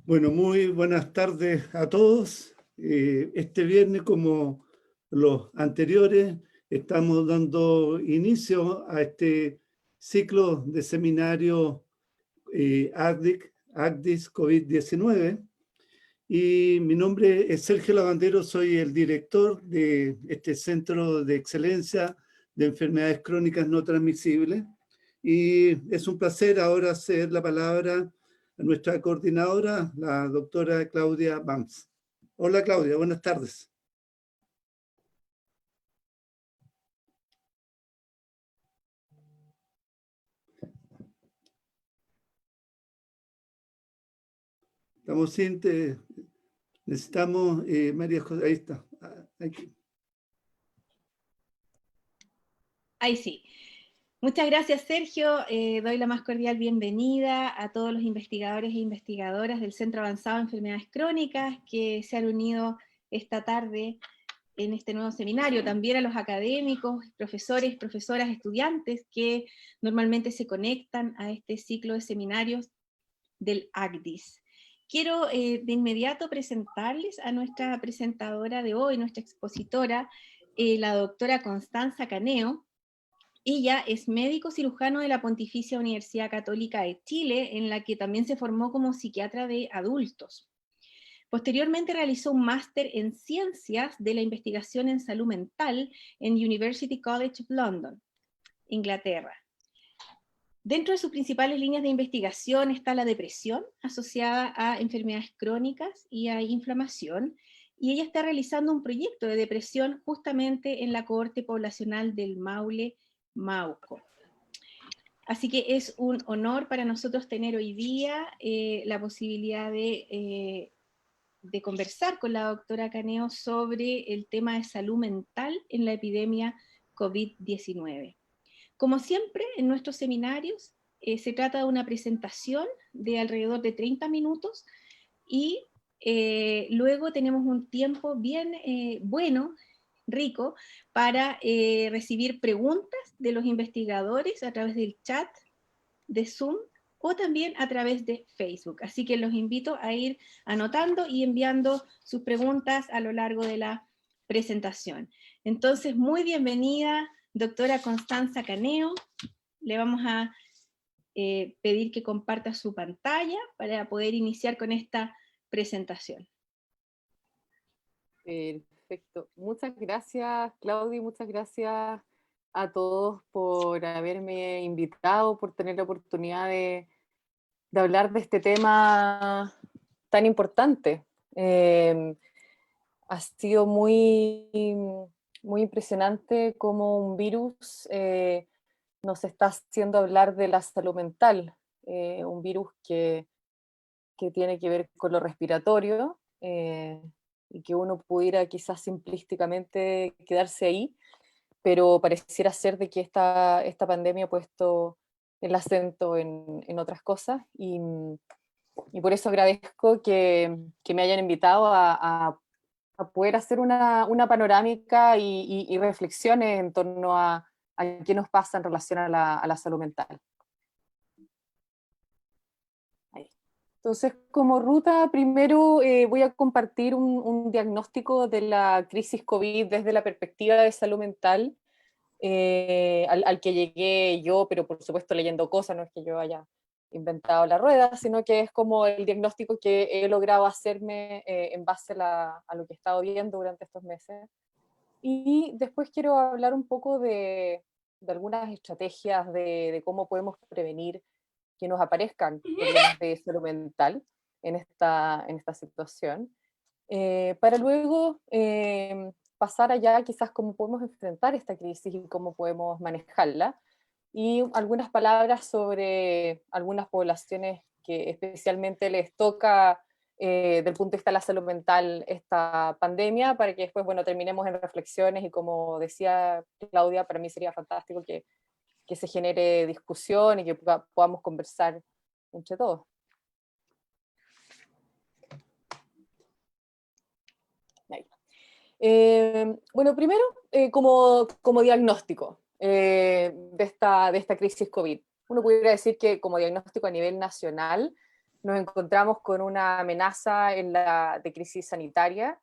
Bueno, muy buenas tardes a todos. Este viernes, como los anteriores, estamos dando inicio a este ciclo de seminario ACDIS COVID-19. Y mi nombre es Sergio Lavandero, soy el director de este Centro de Excelencia de Enfermedades Crónicas No Transmisibles. Y es un placer ahora ceder la palabra a nuestra coordinadora, la doctora Claudia Bams. Hola Claudia, buenas tardes. Estamos sin... Necesitamos, María José, ahí está. Ahí sí. Muchas gracias, Sergio. Doy la más cordial bienvenida a todos los investigadores e investigadoras del Centro Avanzado de Enfermedades Crónicas que se han unido esta tarde en este nuevo seminario, también a los académicos, profesores, profesoras, estudiantes que normalmente se conectan a este ciclo de seminarios del ACDIS. Quiero de inmediato presentarles a nuestra presentadora de hoy, nuestra expositora, la doctora Constanza Caneo. Ella es médico cirujano de la Pontificia Universidad Católica de Chile, en la que también se formó como psiquiatra de adultos. Posteriormente realizó un máster en Ciencias de la Investigación en Salud Mental en University College of London, Inglaterra. Dentro de sus principales líneas de investigación está la depresión asociada a enfermedades crónicas y a inflamación, y ella está realizando un proyecto de depresión justamente en la cohorte poblacional del Maule, Mauco. Así que es un honor para nosotros tener hoy día la posibilidad de conversar con la doctora Caneo sobre el tema de salud mental en la epidemia COVID-19. Como siempre, en nuestros seminarios se trata de una presentación de alrededor de 30 minutos y luego tenemos un tiempo bien bueno, rico, para recibir preguntas de los investigadores a través del chat de Zoom o también a través de Facebook. Así que los invito a ir anotando y enviando sus preguntas a lo largo de la presentación. Entonces, muy bienvenida, doctora Constanza Caneo. Le vamos a pedir que comparta su pantalla para poder iniciar con esta presentación. Perfecto. Muchas gracias, Claudia, muchas gracias a todos por haberme invitado, por tener la oportunidad de hablar de este tema tan importante. Ha sido muy impresionante cómo un virus nos está haciendo hablar de la salud mental, un virus que tiene que ver con lo respiratorio, y que uno pudiera quizás simplísticamente quedarse ahí, pero pareciera ser de que esta pandemia ha puesto el acento en otras cosas, y por eso agradezco que me hayan invitado a poder hacer una panorámica y reflexiones en torno a qué nos pasa en relación a la salud mental. Ahí. Entonces, como ruta, primero voy a compartir un diagnóstico de la crisis COVID desde la perspectiva de salud mental, al que llegué yo, pero por supuesto leyendo cosas, no es que yo haya inventado la rueda, sino que es como el diagnóstico que he logrado hacerme en base a lo que he estado viendo durante estos meses. Y después quiero hablar un poco de algunas estrategias de cómo podemos prevenir que nos aparezcan problemas de salud mental en esta situación, para luego pasar allá quizás cómo podemos enfrentar esta crisis y cómo podemos manejarla, y algunas palabras sobre algunas poblaciones que especialmente les toca del punto de vista de la salud mental esta pandemia, para que después, bueno, terminemos en reflexiones, y como decía Claudia, para mí sería fantástico que se genere discusión y que podamos conversar entre todos. Ahí. Bueno, primero, como diagnóstico de esta crisis COVID. Uno pudiera decir que como diagnóstico a nivel nacional nos encontramos con una amenaza de crisis sanitaria,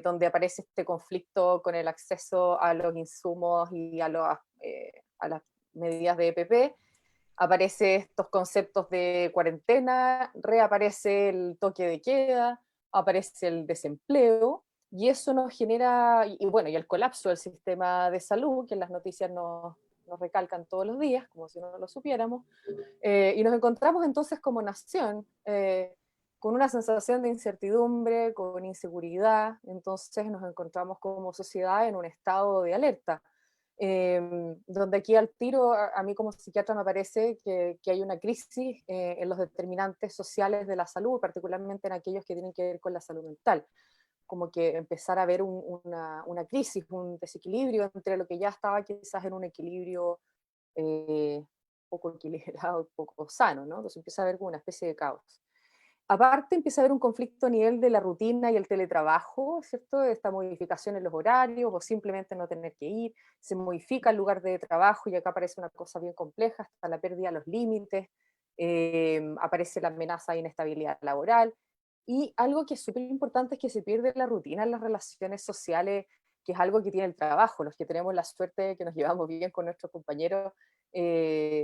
donde aparece este conflicto con el acceso a los insumos y a las medidas de EPP. Aparece estos conceptos de cuarentena, reaparece el toque de queda, aparece el desempleo, y eso nos genera, y bueno, y el colapso del sistema de salud, que en las noticias nos recalcan todos los días, como si no lo supiéramos, y nos encontramos entonces como nación con una sensación de incertidumbre, con inseguridad. Entonces nos encontramos como sociedad en un estado de alerta, donde aquí al tiro, a mí como psiquiatra me parece que hay una crisis en los determinantes sociales de la salud, particularmente en aquellos que tienen que ver con la salud mental, como que empezar a ver una crisis, un desequilibrio entre lo que ya estaba quizás en un equilibrio poco equilibrado, poco sano, ¿no? Entonces empieza a haber como una especie de caos. Aparte empieza a haber un conflicto a nivel de la rutina y el teletrabajo, ¿cierto? Esta modificación en los horarios o simplemente no tener que ir, se modifica el lugar de trabajo y acá aparece una cosa bien compleja, hasta la pérdida de los límites, aparece la amenaza de inestabilidad laboral y algo que es súper importante es que se pierde la rutina en las relaciones sociales, que es algo que tiene el trabajo, los que tenemos la suerte de que nos llevamos bien con nuestros compañeros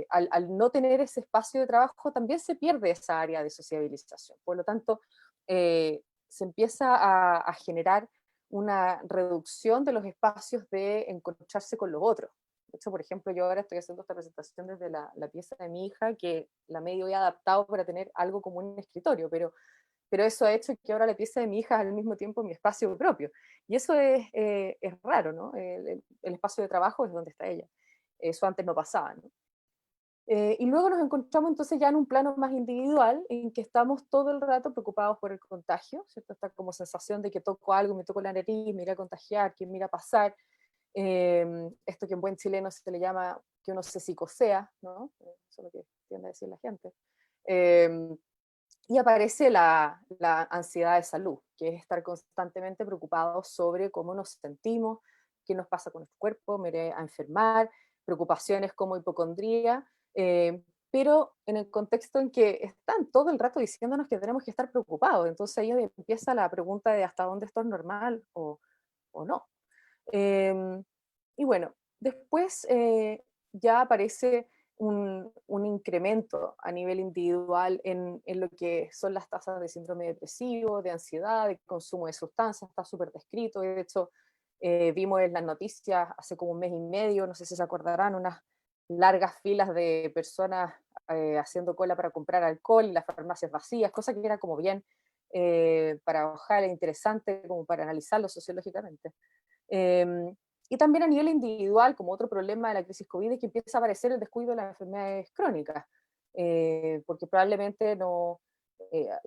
al no tener ese espacio de trabajo también se pierde esa área de sociabilización. Por lo tanto, se empieza a generar una reducción de los espacios de encontrarse con los otros. De hecho, por ejemplo, yo ahora estoy haciendo esta presentación desde la pieza de mi hija, que la medio he adaptado para tener algo como un escritorio, pero eso ha hecho que ahora la pieza de mi hija es al mismo tiempo mi espacio propio. Y eso es raro, ¿no? El espacio de trabajo es donde está ella. Eso antes no pasaba, ¿no? Y luego nos encontramos entonces ya en un plano más individual, en que estamos todo el rato preocupados por el contagio, ¿cierto? Esta como sensación de que toco algo, me toco la nariz, me irá a contagiar, que me irá a pasar. Esto que en buen chileno se le llama que uno se psicosea, ¿no? Eso es lo que tiende a decir la gente. Y aparece la ansiedad de salud, que es estar constantemente preocupados sobre cómo nos sentimos, qué nos pasa con nuestro cuerpo, me iré a enfermar, preocupaciones como hipocondría, pero en el contexto en que están todo el rato diciéndonos que tenemos que estar preocupados. Entonces ahí empieza la pregunta de hasta dónde esto es normal o no. Y bueno, después ya aparece un incremento a nivel individual en lo que son las tasas de síndrome depresivo, de ansiedad, de consumo de sustancias, está súper descrito. De hecho, vimos en las noticias hace como un mes y medio, no sé si se acordarán, unas largas filas de personas haciendo cola para comprar alcohol y las farmacias vacías, cosa que era como bien para bajar, interesante como para analizarlo sociológicamente. Y también a nivel individual, como otro problema de la crisis COVID, es que empieza a aparecer el descuido de las enfermedades crónicas, porque probablemente no,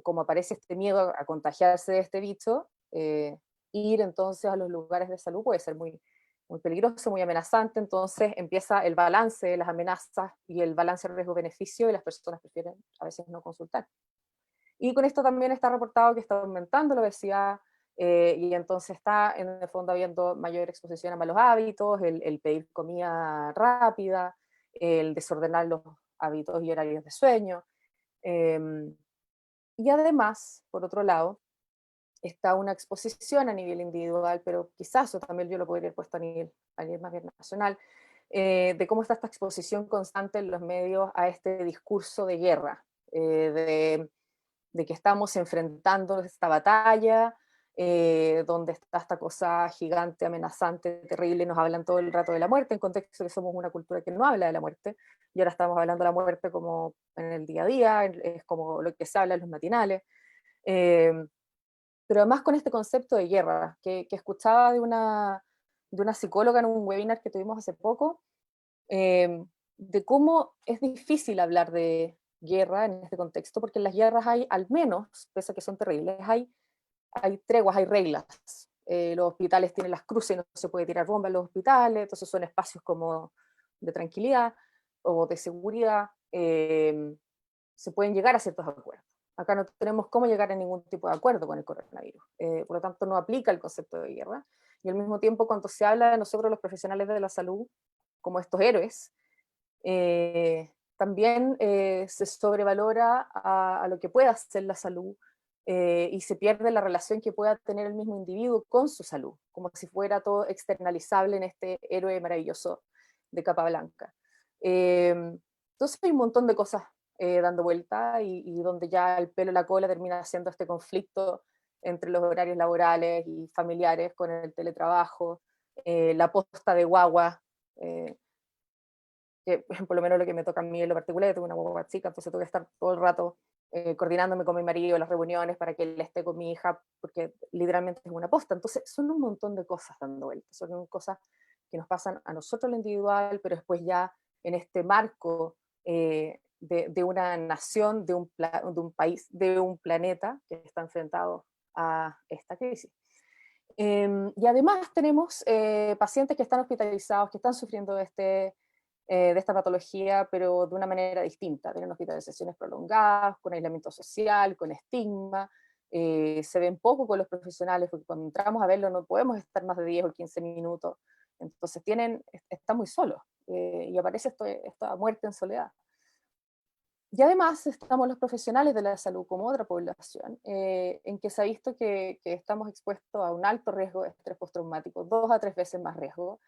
como aparece este miedo a contagiarse de este bicho, ir entonces a los lugares de salud puede ser muy peligroso, muy amenazante, entonces empieza el balance de las amenazas y el balance riesgo-beneficio y las personas prefieren a veces no consultar. Y con esto también está reportado que está aumentando la obesidad y entonces está en el fondo habiendo mayor exposición a malos hábitos, el pedir comida rápida, el desordenar los hábitos y horarios de sueño. Y además, por otro lado, está una exposición a nivel individual, pero quizás eso también yo lo podría haber puesto a nivel más bien nacional, de cómo está esta exposición constante en los medios a este discurso de guerra, de que estamos enfrentando esta batalla, donde está esta cosa gigante, amenazante, terrible, nos hablan todo el rato de la muerte, en contexto de que somos una cultura que no habla de la muerte, y ahora estamos hablando de la muerte como en el día a día, es como lo que se habla en los matinales, eh, pero además con este concepto de guerra, que escuchaba de una psicóloga en un webinar que tuvimos hace poco, de cómo es difícil hablar de guerra en este contexto, porque en las guerras hay, al menos, pese a que son terribles, hay treguas, hay reglas. Los hospitales tienen las cruces, no se puede tirar bomba en los hospitales, entonces son espacios como de tranquilidad o de seguridad, se pueden llegar a ciertos acuerdos. Acá no tenemos cómo llegar a ningún tipo de acuerdo con el coronavirus, por lo tanto no aplica el concepto de guerra, y al mismo tiempo cuando se habla de nosotros los profesionales de la salud como estos héroes, también se sobrevalora a lo que puede hacer la salud y se pierde la relación que pueda tener el mismo individuo con su salud, como si fuera todo externalizable en este héroe maravilloso de capa blanca. Entonces hay un montón de cosas dando vuelta y donde ya el pelo en la cola termina siendo este conflicto entre los horarios laborales y familiares con el teletrabajo, la posta de guagua, que por lo menos lo que me toca a mí en lo particular, yo tengo una guagua chica, entonces tengo que estar todo el rato coordinándome con mi marido, las reuniones para que él esté con mi hija, porque literalmente es una posta. Entonces son un montón de cosas dando vueltas, son cosas que nos pasan a nosotros lo individual, pero después ya en este marco de una nación, de un país, de un planeta que está enfrentado a esta crisis. Y además tenemos pacientes que están hospitalizados, que están sufriendo de esta patología, pero de una manera distinta. Tienen hospitalizaciones prolongadas, con aislamiento social, con estigma. Se ven poco con los profesionales, porque cuando entramos a verlo no podemos estar más de 10 o 15 minutos. Entonces están muy solos, y aparece esta muerte en soledad. Y además estamos los profesionales de la salud como otra población, en que se ha visto que estamos expuestos a un alto riesgo de estrés postraumático, 2 a 3 veces más riesgo,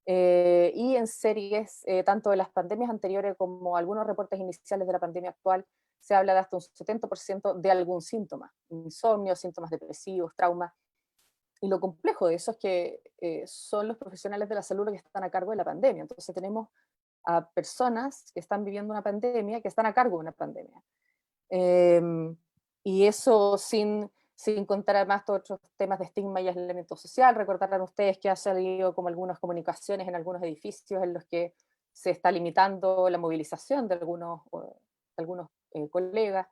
y en series, tanto de las pandemias anteriores como algunos reportes iniciales de la pandemia actual, se habla de hasta un 70% de algún síntoma, insomnio, síntomas depresivos, traumas. Y lo complejo de eso es que son los profesionales de la salud los que están a cargo de la pandemia. Entonces tenemos a personas que están viviendo una pandemia, que están a cargo de una pandemia. Y eso sin contar además todos otros temas de estigma y aislamiento social. Recordarán ustedes que ha salido como algunas comunicaciones en algunos edificios en los que se está limitando la movilización de algunos colegas,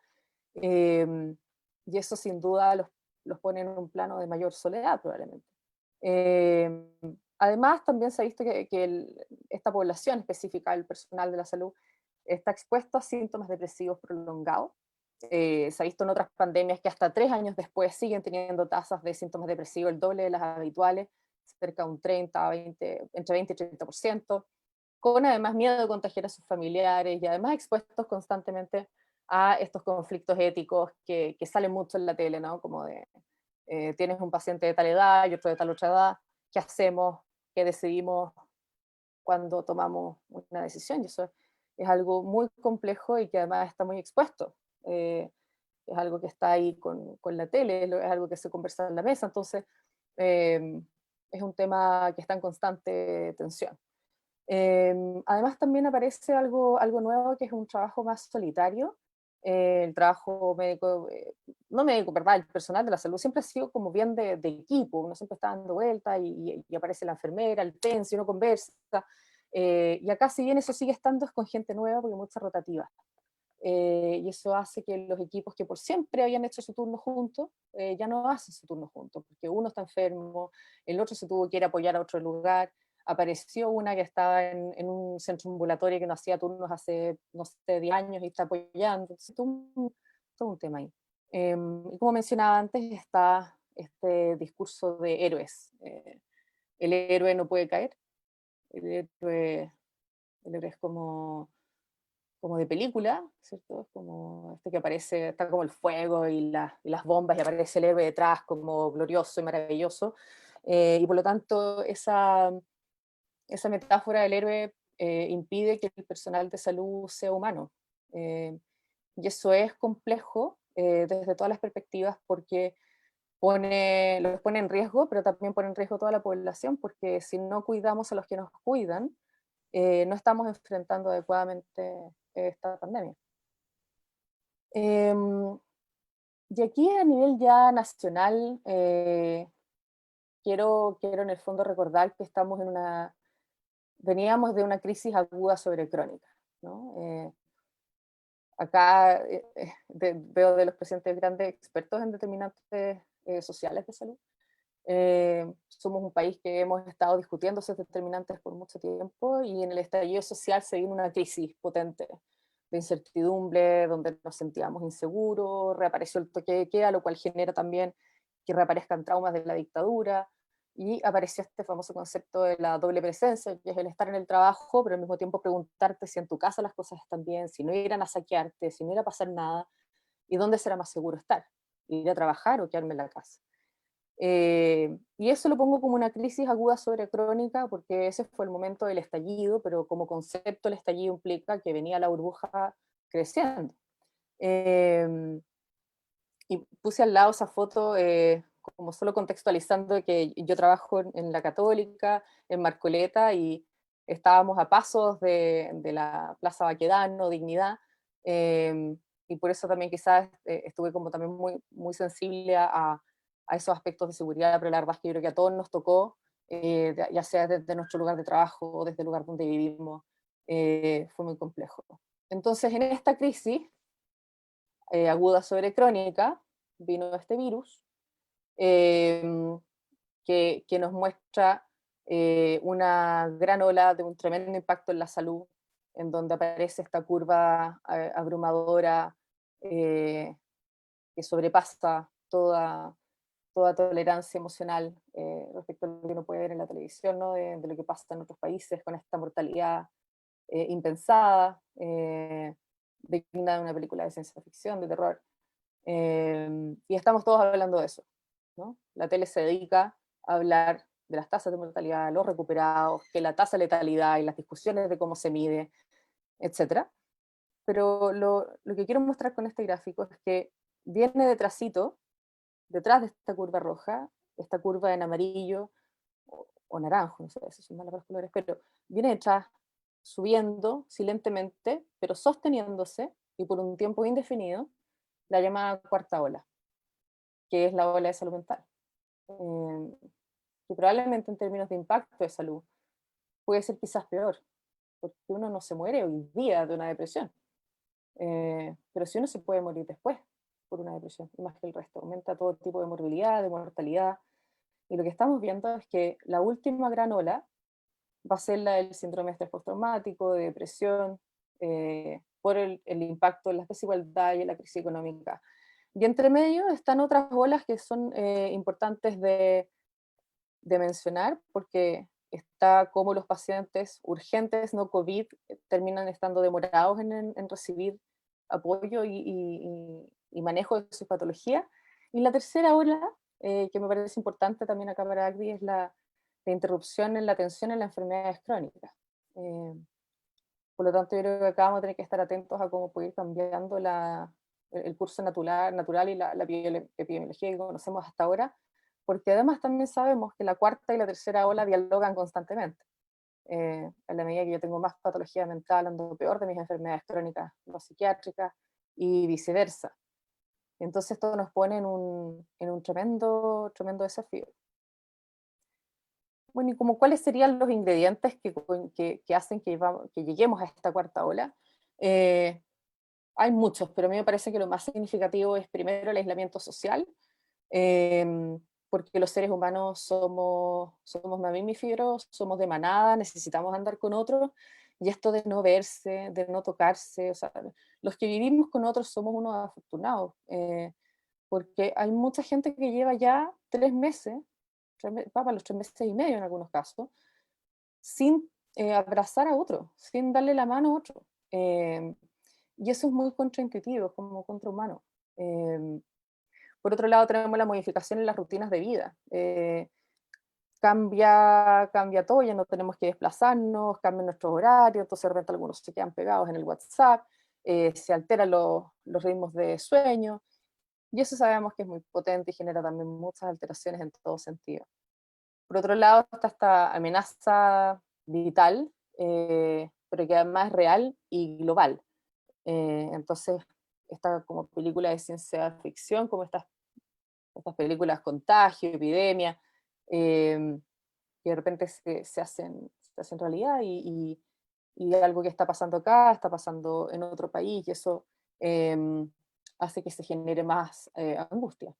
y eso sin duda los pone en un plano de mayor soledad probablemente. Además también se ha visto que esta población específica, el personal de la salud, está expuesto a síntomas depresivos prolongados. Se ha visto en otras pandemias que hasta 3 años después siguen teniendo tasas de síntomas depresivos el doble de las habituales, cerca de un 30, 20, entre 20 y 30%, con además miedo de contagiar a sus familiares y además expuestos constantemente a estos conflictos éticos que salen mucho en la tele, ¿no? Como de, tienes un paciente de tal edad y otro de tal otra edad, ¿qué hacemos? ¿Qué decidimos cuando tomamos una decisión? Y eso es algo muy complejo y que además está muy expuesto. Es algo que está ahí con la tele, es algo que se conversa en la mesa, entonces es un tema que está en constante tensión. Además también aparece algo nuevo, que es un trabajo más solitario. El trabajo médico, no médico, ¿verdad? El personal de la salud siempre ha sido como bien de equipo, uno siempre está dando vueltas y aparece la enfermera, el TENS, y uno conversa. Y acá, si bien eso sigue estando, es con gente nueva porque mucha rotativa. Y eso hace que los equipos que por siempre habían hecho su turno juntos, ya no hacen su turno juntos, porque uno está enfermo, el otro se tuvo que ir a apoyar a otro lugar, apareció una que estaba en un centro ambulatorio que no hacía turnos hace, no sé, 10 años y está apoyando, entonces todo un tema ahí. Y como mencionaba antes, está este discurso de héroes. El héroe no puede caer, el héroe es como de película, ¿cierto? Es como este que aparece, está como el fuego y las bombas, y aparece el héroe detrás como glorioso y maravilloso. Y por lo tanto, esa metáfora del héroe impide que el personal de salud sea humano. Y eso es complejo desde todas las perspectivas, porque los pone en riesgo, pero también pone en riesgo toda la población, porque si no cuidamos a los que nos cuidan, no estamos enfrentando adecuadamente esta pandemia. Y aquí a nivel ya nacional, quiero en el fondo recordar que veníamos de una crisis aguda sobre crónica, ¿no? Acá veo de los presentes grandes expertos en determinantes sociales de salud. Somos un país que hemos estado discutiendo esos determinantes por mucho tiempo, y en el estallido social se vino una crisis potente de incertidumbre, donde nos sentíamos inseguros, reapareció el toque de queda, lo cual genera también que reaparezcan traumas de la dictadura, y apareció este famoso concepto de la doble presencia, que es el estar en el trabajo, pero al mismo tiempo preguntarte si en tu casa las cosas están bien, si no irán a saquearte, si no irá a pasar nada, y dónde será más seguro estar, ir a trabajar o quedarme en la casa. Y eso lo pongo como una crisis aguda sobre crónica, porque ese fue el momento del estallido, pero como concepto el estallido implica que venía la burbuja creciendo. Y puse al lado esa foto como solo contextualizando que yo trabajo en la Católica, en Marcoleta, y estábamos a pasos de la Plaza Baquedano, Dignidad, y por eso también quizás estuve como también muy, muy sensible a esos aspectos de seguridad, pero la verdad es que yo creo que a todos nos tocó, ya sea desde nuestro lugar de trabajo o desde el lugar donde vivimos, fue muy complejo. Entonces, en esta crisis aguda sobre crónica, vino este virus, que nos muestra una gran ola de un tremendo impacto en la salud, en donde aparece esta curva abrumadora que sobrepasa toda tolerancia emocional respecto a lo que uno puede ver en la televisión, ¿no? De lo que pasa en otros países con esta mortalidad impensada, digna de una película de ciencia ficción, de terror. Y estamos todos hablando de eso, ¿no? La tele se dedica a hablar de las tasas de mortalidad, los recuperados, que la tasa de letalidad y las discusiones de cómo se mide, etc. Pero lo que quiero mostrar con este gráfico es que viene detrás de esta curva roja, esta curva en amarillo o naranjo, no sé si son malas los colores, pero viene detrás subiendo silentemente, pero sosteniéndose y por un tiempo indefinido, la llamada cuarta ola, que es la ola de salud mental. Que probablemente en términos de impacto de salud puede ser quizás peor, porque uno no se muere hoy día de una depresión, pero sí uno se puede morir después por una depresión, y más que el resto, aumenta todo tipo de morbilidad, de mortalidad, y lo que estamos viendo es que la última gran ola va a ser la del síndrome de estrés postraumático, de depresión, por el impacto en las desigualdades y en la crisis económica. Y entre medio están otras olas que son importantes de mencionar, porque está como los pacientes urgentes, no COVID, terminan estando demorados en recibir apoyo y manejo de su patología. Y la tercera ola, que me parece importante también acá para ACDI, es la interrupción en la atención en las enfermedades crónicas. Por lo tanto, yo creo que acá vamos a tener que estar atentos a cómo puede ir cambiando el curso natural y la epidemiología que conocemos hasta ahora, porque además también sabemos que la cuarta y la tercera ola dialogan constantemente. En la medida que yo tengo más patología mental, ando peor de mis enfermedades crónicas no psiquiátricas y viceversa. Entonces esto nos pone en un tremendo desafío. Bueno, y como cuáles serían los ingredientes que hacen que lleguemos a esta cuarta ola. Hay muchos, pero a mí me parece que lo más significativo es primero el aislamiento social, porque los seres humanos somos mamíferos, somos de manada, necesitamos andar con otros, y esto de no verse, de no tocarse, o sea, los que vivimos con otros somos unos afortunados, porque hay mucha gente que lleva ya 3 meses, va para los 3 meses y medio en algunos casos, sin abrazar a otro, sin darle la mano a otro. Y eso es muy contraintuitivo, es como contrahumano. Por otro lado, tenemos la modificación en las rutinas de vida. Cambia todo, ya no tenemos que desplazarnos, cambian nuestros horarios, entonces de repente algunos se quedan pegados en el WhatsApp, se alteran los ritmos de sueño, y eso sabemos que es muy potente y genera también muchas alteraciones en todo sentido. Por otro lado, está esta amenaza vital, pero que además es real y global. Entonces, esta como película de ciencia ficción, como estas películas Contagio, Epidemia, que de repente se hacen realidad y algo que está pasando acá, está pasando en otro país, y eso hace que se genere más angustia.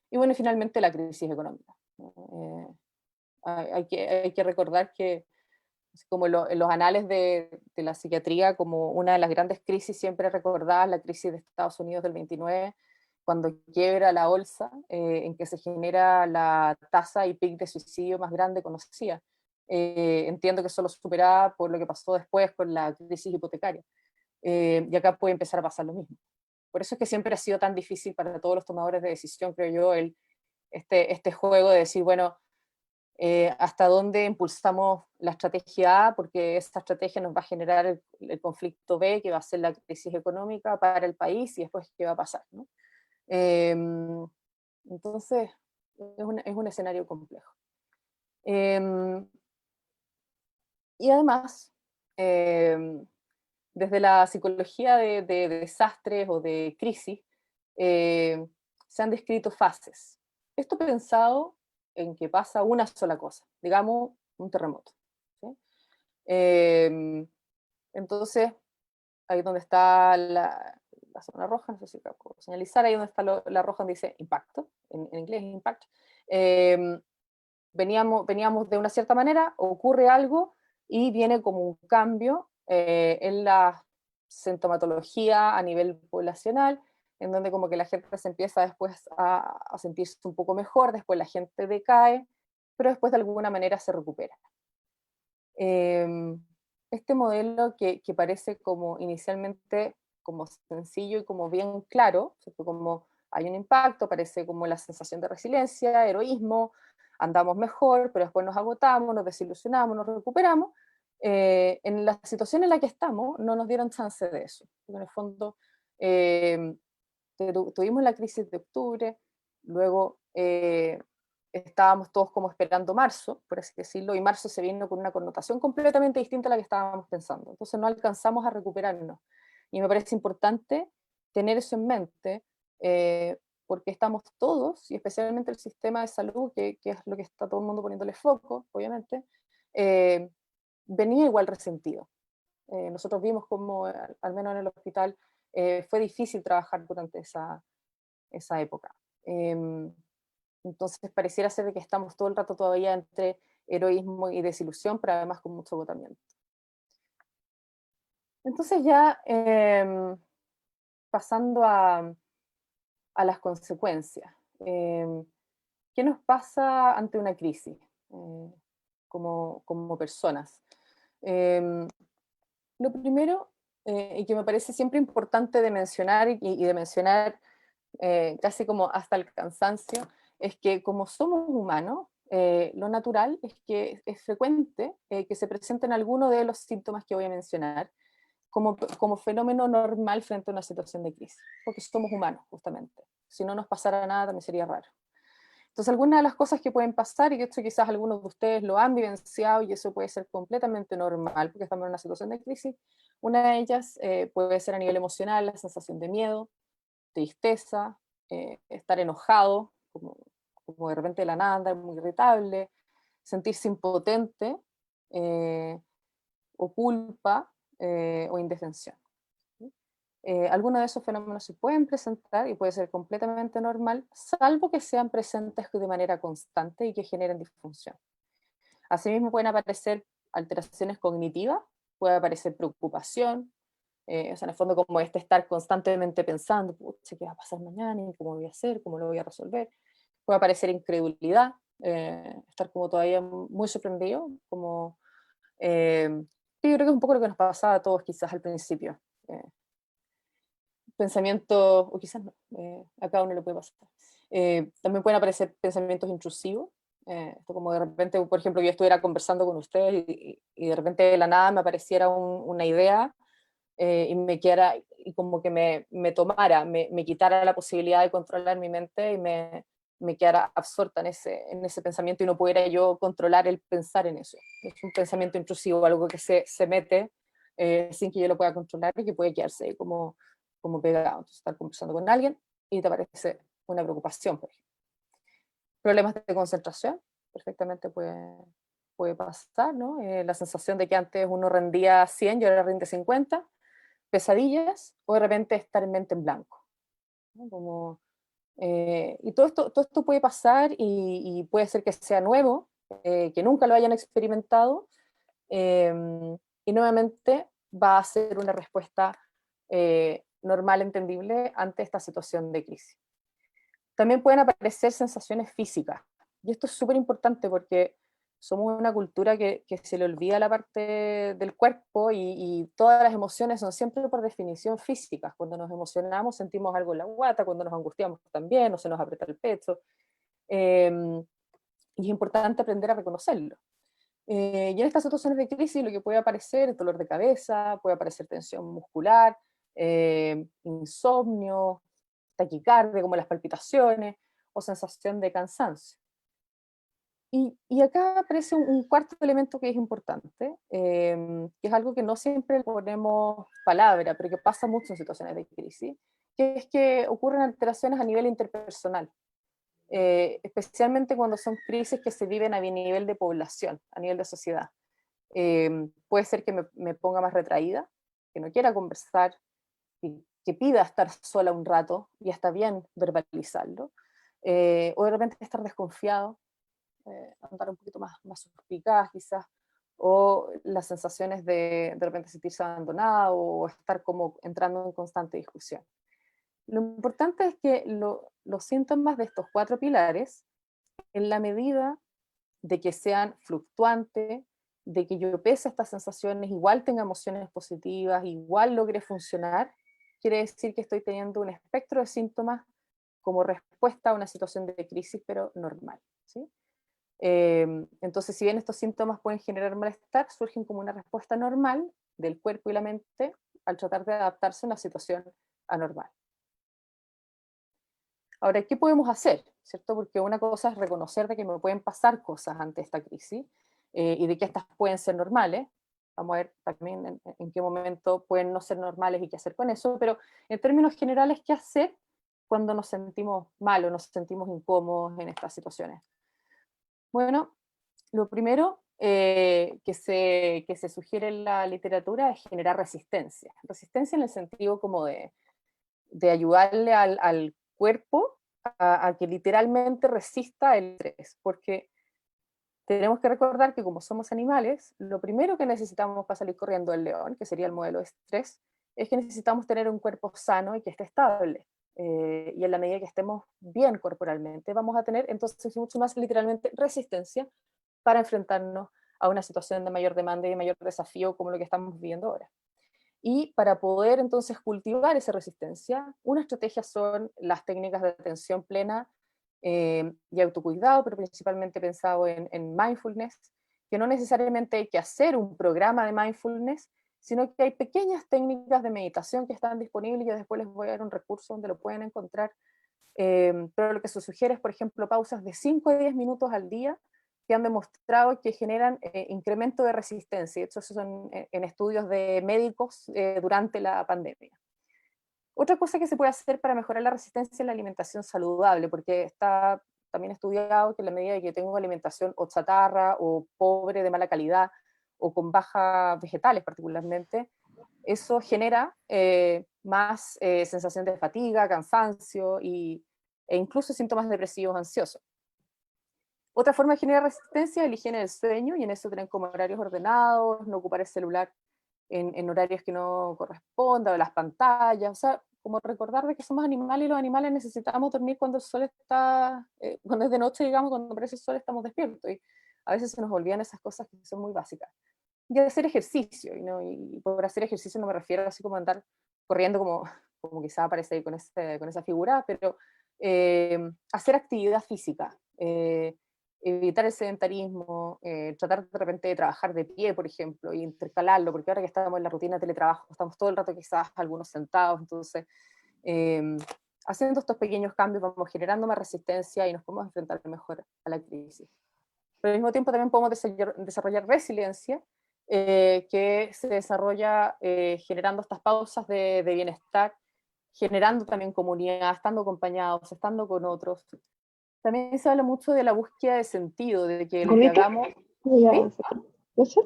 Y bueno, y finalmente la crisis económica. Hay que recordar que como en los anales de la psiquiatría, como una de las grandes crisis siempre recordadas, la crisis de Estados Unidos del 29, cuando quiebra la bolsa, en que se genera la tasa y pic de suicidio más grande conocida. Entiendo que solo superada por lo que pasó después con la crisis hipotecaria. Y acá puede empezar a pasar lo mismo. Por eso es que siempre ha sido tan difícil para todos los tomadores de decisión, creo yo, este juego de decir, bueno, hasta dónde impulsamos la estrategia A, porque esta estrategia nos va a generar el conflicto B, que va a ser la crisis económica para el país, y después qué va a pasar, ¿no? Entonces, es un escenario complejo. Y además, desde la psicología de desastres o de crisis, se han descrito fases. Esto pensado en que pasa una sola cosa, digamos un terremoto. ¿Sí? Entonces, ahí donde está la zona roja, no sé si puedo señalizar, ahí donde está la roja donde dice impacto, en inglés impact, veníamos de una cierta manera, ocurre algo y viene como un cambio en la sintomatología a nivel poblacional, en donde como que la gente se empieza después a sentirse un poco mejor, después la gente decae, pero después de alguna manera se recupera. Este modelo que parece como inicialmente como sencillo y como bien claro, ¿cierto? Como hay un impacto, parece como la sensación de resiliencia, heroísmo, andamos mejor, pero después nos agotamos, nos desilusionamos, nos recuperamos. En la situación en la que estamos no nos dieron chance de eso. Porque en el fondo tuvimos la crisis de octubre, luego estábamos todos como esperando marzo, por así decirlo, y marzo se vino con una connotación completamente distinta a la que estábamos pensando. Entonces no alcanzamos a recuperarnos. Y me parece importante tener eso en mente, porque estamos todos, y especialmente el sistema de salud, que es lo que está todo el mundo poniéndole foco, obviamente, venía igual resentido. Nosotros vimos como, al menos en el hospital, fue difícil trabajar durante esa época. Entonces pareciera ser de que estamos todo el rato todavía entre heroísmo y desilusión, pero además con mucho agotamiento. Entonces ya pasando a las consecuencias. ¿Qué nos pasa ante una crisis como personas? Lo primero, y que me parece siempre importante de mencionar y de mencionar casi como hasta el cansancio, es que como somos humanos, lo natural es que es frecuente que se presenten algunos de los síntomas que voy a mencionar como fenómeno normal frente a una situación de crisis, porque somos humanos, justamente. Si no nos pasara nada, también sería raro. Entonces, algunas de las cosas que pueden pasar, y que esto quizás algunos de ustedes lo han vivenciado, y eso puede ser completamente normal, porque estamos en una situación de crisis, una de ellas puede ser a nivel emocional, la sensación de miedo, tristeza, estar enojado, como de repente de la nada, andar muy irritable, sentirse impotente, o culpa, o indefensión. Algunos de esos fenómenos se pueden presentar y puede ser completamente normal, salvo que sean presentes de manera constante y que generen disfunción. Asimismo pueden aparecer alteraciones cognitivas, puede aparecer preocupación, o sea, en el fondo como estar constantemente pensando, ¿qué va a pasar mañana? ¿Cómo voy a hacer? ¿Cómo lo voy a resolver? Puede aparecer incredulidad, estar como todavía muy sorprendido, como, yo creo que es un poco lo que nos pasaba a todos quizás al principio. Pensamientos, o quizás no, a cada uno le puede pasar. También pueden aparecer pensamientos intrusivos, esto como de repente, por ejemplo, yo estuviera conversando con ustedes y de repente de la nada me apareciera una idea y me quedara, y como que me tomara, me quitara la posibilidad de controlar mi mente y me quedara absorta en ese pensamiento y no pudiera yo controlar el pensar en eso. Es un pensamiento intrusivo, algo que se mete sin que yo lo pueda controlar y que puede quedarse ahí como pegado. Entonces, estar conversando con alguien y te aparece una preocupación, por ejemplo. Problemas de concentración, perfectamente puede pasar, ¿no? La sensación de que antes uno rendía 100 y ahora rinde 50, pesadillas, o de repente estar en mente en blanco, ¿no? Y todo esto puede pasar y puede ser que sea nuevo, que nunca lo hayan experimentado, eh, y nuevamente va a ser una respuesta normal, entendible ante esta situación de crisis. También pueden aparecer sensaciones físicas, y esto es súper importante porque somos una cultura que se le olvida la parte del cuerpo y todas las emociones son siempre por definición físicas. Cuando nos emocionamos sentimos algo en la guata, cuando nos angustiamos también, o se nos aprieta el pecho, y es importante aprender a reconocerlo. Y en estas situaciones de crisis lo que puede aparecer es dolor de cabeza, puede aparecer tensión muscular, insomnio, taquicardia, como las palpitaciones, o sensación de cansancio. Y acá aparece un cuarto elemento que es importante, que es algo que no siempre le ponemos palabra, pero que pasa mucho en situaciones de crisis, que es que ocurren alteraciones a nivel interpersonal, especialmente cuando son crisis que se viven a nivel de población, a nivel de sociedad. Puede ser que me ponga más retraída, que no quiera conversar, que pida estar sola un rato, y está bien verbalizarlo, o de repente estar desconfiado, andar un poquito más suspicaz quizás, o las sensaciones de repente sentirse abandonado o estar como entrando en constante discusión. Lo importante es que los síntomas de estos 4 pilares, en la medida de que sean fluctuantes, de que yo pese a estas sensaciones, igual tenga emociones positivas, igual logre funcionar, quiere decir que estoy teniendo un espectro de síntomas como respuesta a una situación de crisis, pero normal, ¿sí? Entonces, si bien estos síntomas pueden generar malestar, surgen como una respuesta normal del cuerpo y la mente al tratar de adaptarse a una situación anormal. Ahora, ¿qué podemos hacer? ¿Cierto? Porque una cosa es reconocer de que me pueden pasar cosas ante esta crisis y de que estas pueden ser normales. Vamos a ver también en qué momento pueden no ser normales y qué hacer con eso, pero en términos generales, ¿qué hacer cuando nos sentimos mal o nos sentimos incómodos en estas situaciones? Bueno, lo primero que se sugiere en la literatura es generar resistencia. Resistencia en el sentido como de ayudarle al cuerpo a que literalmente resista el estrés, porque tenemos que recordar que como somos animales, lo primero que necesitamos para salir corriendo del león, que sería el modelo de estrés, es que necesitamos tener un cuerpo sano y que esté estable. Y en la medida que estemos bien corporalmente, vamos a tener entonces mucho más literalmente resistencia para enfrentarnos a una situación de mayor demanda y de mayor desafío como lo que estamos viviendo ahora. Y para poder entonces cultivar esa resistencia, una estrategia son las técnicas de atención plena y autocuidado, pero principalmente pensado en mindfulness, que no necesariamente hay que hacer un programa de mindfulness, sino que hay pequeñas técnicas de meditación que están disponibles, y yo después les voy a dar un recurso donde lo pueden encontrar, pero lo que se sugiere es, por ejemplo, pausas de 5 a 10 minutos al día, que han demostrado que generan incremento de resistencia. Estos son en estudios de médicos durante la pandemia. Otra cosa que se puede hacer para mejorar la resistencia es la alimentación saludable, porque está también estudiado que en la medida de que tengo alimentación o chatarra o pobre de mala calidad o con bajas vegetales particularmente, eso genera más sensación de fatiga, cansancio e incluso síntomas depresivos, ansiosos. Otra forma de generar resistencia es la higiene del sueño, y en eso tener como horarios ordenados, no ocupar el celular en horarios que no correspondan, o las pantallas, o sea, como recordar de que somos animales y los animales necesitamos dormir cuando el sol está, cuando es de noche, digamos, cuando aparece el sol estamos despiertos, y a veces se nos olvidan esas cosas que son muy básicas. Y hacer ejercicio, y por hacer ejercicio no me refiero así como andar corriendo como quizá aparece ahí con esa figura, pero hacer actividad física, evitar el sedentarismo, tratar de repente de trabajar de pie, por ejemplo, e intercalarlo, porque ahora que estamos en la rutina de teletrabajo, estamos todo el rato quizás algunos sentados, entonces haciendo estos pequeños cambios vamos generando más resistencia y nos podemos enfrentar mejor a la crisis. Pero al mismo tiempo también podemos desarrollar resiliencia, que se desarrolla generando estas pausas de bienestar, generando también comunidad, estando acompañados, estando con otros. También se habla mucho de la búsqueda de sentido, de que lo que hagamos... ¿Sí?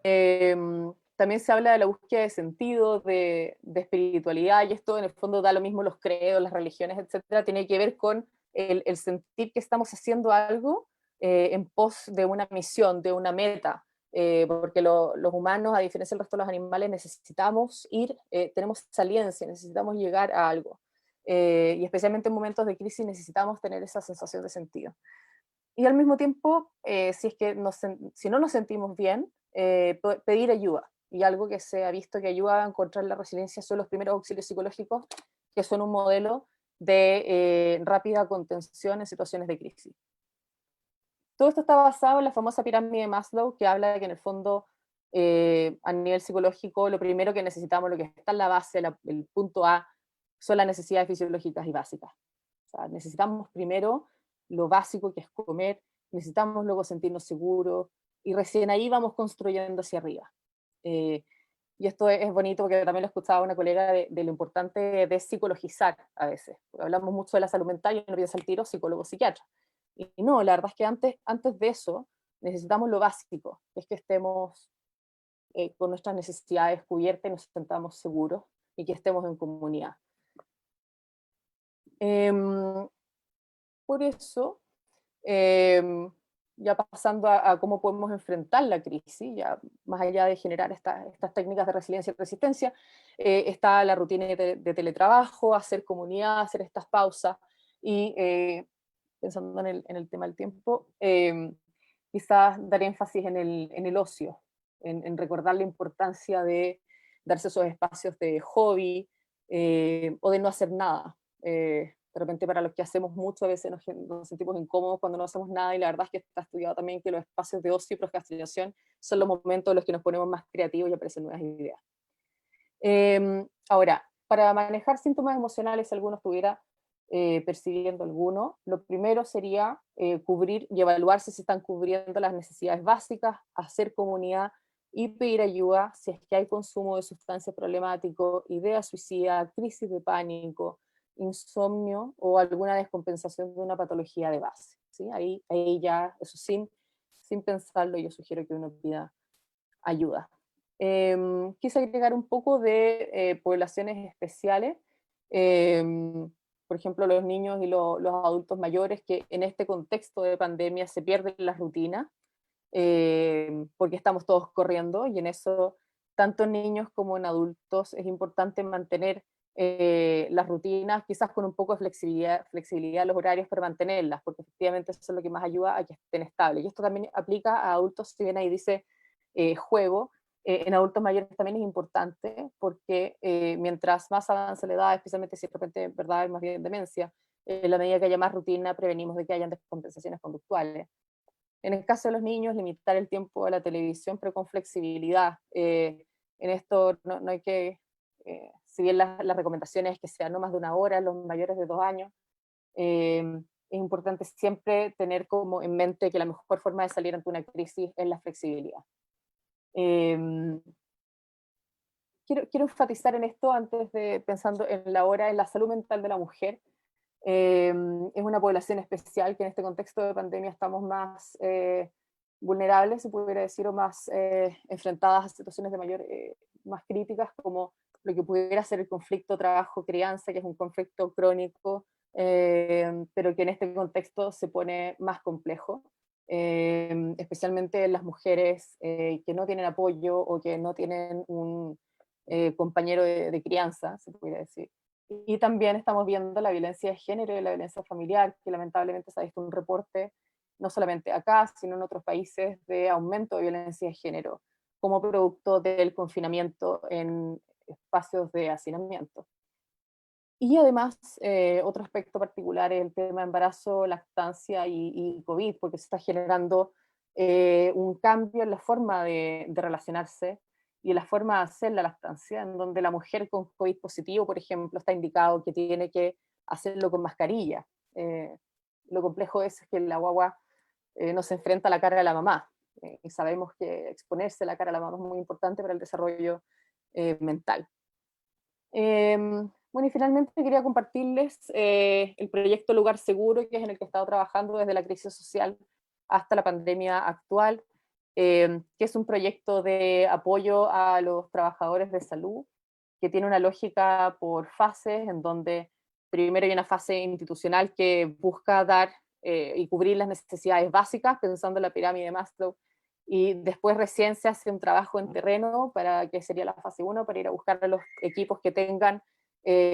Perdón. También se habla de la búsqueda de sentido, de espiritualidad, y esto en el fondo da lo mismo los credos, las religiones, etcétera, tiene que ver con el sentir que estamos haciendo algo en pos de una misión, de una meta, porque los humanos, a diferencia del resto de los animales, necesitamos ir, tenemos saliencia, necesitamos llegar a algo, y especialmente en momentos de crisis necesitamos tener esa sensación de sentido. Y al mismo tiempo, si es que si no nos sentimos bien, pedir ayuda. Y algo que se ha visto que ayuda a encontrar la resiliencia son los primeros auxilios psicológicos, que son un modelo de rápida contención en situaciones de crisis. Todo esto está basado en la famosa pirámide de Maslow, que habla de que en el fondo, a nivel psicológico, lo primero que necesitamos, lo que está en la base, el punto A, son las necesidades fisiológicas y básicas. O sea, necesitamos primero lo básico, que es comer, necesitamos luego sentirnos seguros, y recién ahí vamos construyendo hacia arriba. Y esto es bonito porque también lo escuchaba una colega de lo importante de psicologizar a veces. Porque hablamos mucho de la salud mental y uno piensa al tiro psicólogo, psiquiatra. Y no, la verdad es que antes de eso necesitamos lo básico, que es que estemos con nuestras necesidades cubiertas y nos sentamos seguros y que estemos en comunidad. Por eso Ya pasando a cómo podemos enfrentar la crisis, ya más allá de generar estas técnicas de resiliencia y resistencia, está la rutina de teletrabajo, hacer comunidad, hacer estas pausas, y pensando en el tema del tiempo, quizás dar énfasis en el ocio, en recordar la importancia de darse esos espacios de hobby, o de no hacer nada. De repente para los que hacemos mucho a veces nos sentimos incómodos cuando no hacemos nada, y la verdad es que está estudiado también que los espacios de ocio y procrastinación son los momentos en los que nos ponemos más creativos y aparecen nuevas ideas. Ahora, para manejar síntomas emocionales, si alguno estuviera percibiendo alguno, lo primero sería cubrir y evaluar si se están cubriendo las necesidades básicas, hacer comunidad y pedir ayuda si es que hay consumo de sustancias problemáticos, ideas suicidas, crisis de pánico, insomnio o alguna descompensación de una patología de base. ¿Sí? Ahí ya, eso sin pensarlo, yo sugiero que uno pida ayuda. Quise agregar un poco de poblaciones especiales, por ejemplo, los niños y los adultos mayores, que en este contexto de pandemia se pierden las rutinas, porque estamos todos corriendo, y en eso, tanto en niños como en adultos, es importante mantener las rutinas, quizás con un poco de flexibilidad en los horarios para mantenerlas, porque efectivamente eso es lo que más ayuda a que estén estables. Y esto también aplica a adultos, si bien ahí dice juego, en adultos mayores también es importante, porque mientras más avance la edad, especialmente si de repente verdad hay más bien demencia, en la medida que haya más rutina, prevenimos de que hayan descompensaciones conductuales. En el caso de los niños, limitar el tiempo a la televisión, pero con flexibilidad. En esto no hay que, si bien la recomendación es que sea no más de una hora, los mayores de 2 años, es importante siempre tener como en mente que la mejor forma de salir ante una crisis es la flexibilidad. Quiero enfatizar en esto antes de pensando en la hora, en la salud mental de la mujer. Es una población especial que en este contexto de pandemia estamos más vulnerables, se pudiera decir, o más enfrentadas a situaciones de más críticas, como lo que pudiera ser el conflicto trabajo-crianza, que es un conflicto crónico, pero que en este contexto se pone más complejo. Especialmente las mujeres que no tienen apoyo o que no tienen un compañero de crianza, se podría decir. Y también estamos viendo la violencia de género y la violencia familiar, que lamentablemente se ha visto un reporte, no solamente acá, sino en otros países, de aumento de violencia de género, como producto del confinamiento en espacios de hacinamiento. Y además, otro aspecto particular es el tema de embarazo, lactancia y COVID, porque se está generando un cambio en la forma de relacionarse y en la forma de hacer la lactancia, en donde la mujer con COVID positivo, por ejemplo, está indicado que tiene que hacerlo con mascarilla. Lo complejo es que la guagua no se enfrenta a la cara de la mamá, y sabemos que exponerse a la cara de la mamá es muy importante para el desarrollo mental. Bueno, y finalmente quería compartirles el proyecto Lugar Seguro, que es en el que he estado trabajando desde la crisis social hasta la pandemia actual, que es un proyecto de apoyo a los trabajadores de salud, que tiene una lógica por fases, en donde primero hay una fase institucional que busca dar y cubrir las necesidades básicas, pensando en la pirámide de Maslow, y después recién se hace un trabajo en terreno, para que sería la fase 1, para ir a buscar a los equipos que tengan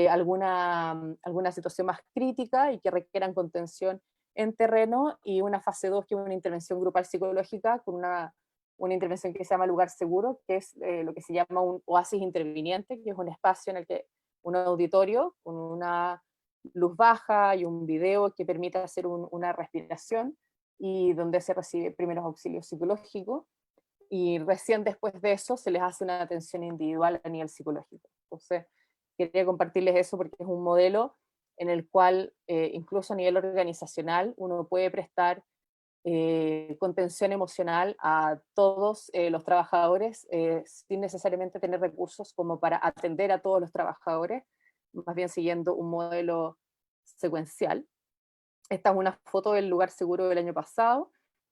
alguna situación más crítica y que requieran contención en terreno, y una fase 2, que es una intervención grupal psicológica, con una intervención que se llama Lugar Seguro, que es lo que se llama un oasis interviniente, que es un espacio en el que un auditorio con una luz baja y un video que permite hacer una respiración, y donde se recibe primeros auxilios psicológicos, y recién después de eso se les hace una atención individual a nivel psicológico. Entonces, quería compartirles eso porque es un modelo en el cual, incluso a nivel organizacional, uno puede prestar contención emocional a todos los trabajadores, sin necesariamente tener recursos como para atender a todos los trabajadores, más bien siguiendo un modelo secuencial. Esta es una foto del Lugar Seguro del año pasado,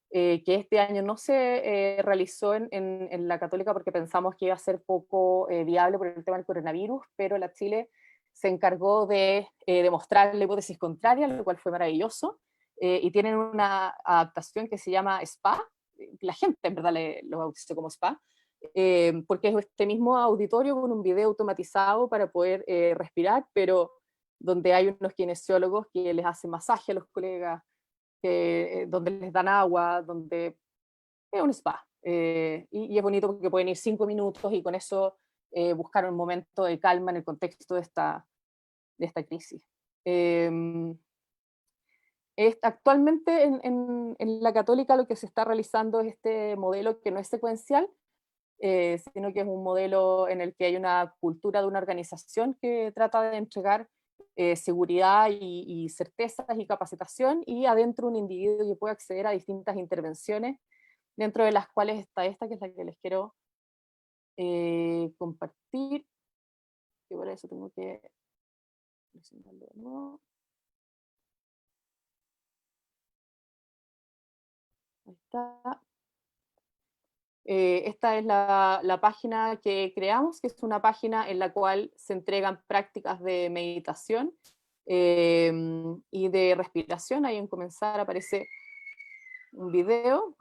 que este año no se realizó en la Católica, porque pensamos que iba a ser poco viable por el tema del coronavirus, pero la Chile se encargó de demostrar la hipótesis contraria, lo cual fue maravilloso, y tienen una adaptación que se llama Spa. La gente en verdad lo bautizó como Spa, porque es este mismo auditorio con un video automatizado para poder respirar, pero donde hay unos kinesiólogos que les hacen masaje a los colegas, donde les dan agua, donde es un spa. Y es bonito porque pueden ir 5 minutos y con eso buscar un momento de calma en el contexto de esta crisis. Actualmente en la Católica lo que se está realizando es este modelo que no es secuencial, sino que es un modelo en el que hay una cultura de una organización que trata de entregar seguridad y certezas y capacitación, y adentro un individuo que puede acceder a distintas intervenciones, dentro de las cuales está esta, que es la que les quiero compartir, que por eso tengo que presentarlo de nuevo. Ahí está. Esta es la página que creamos, que es una página en la cual se entregan prácticas de meditación y de respiración. Ahí en comenzar aparece un video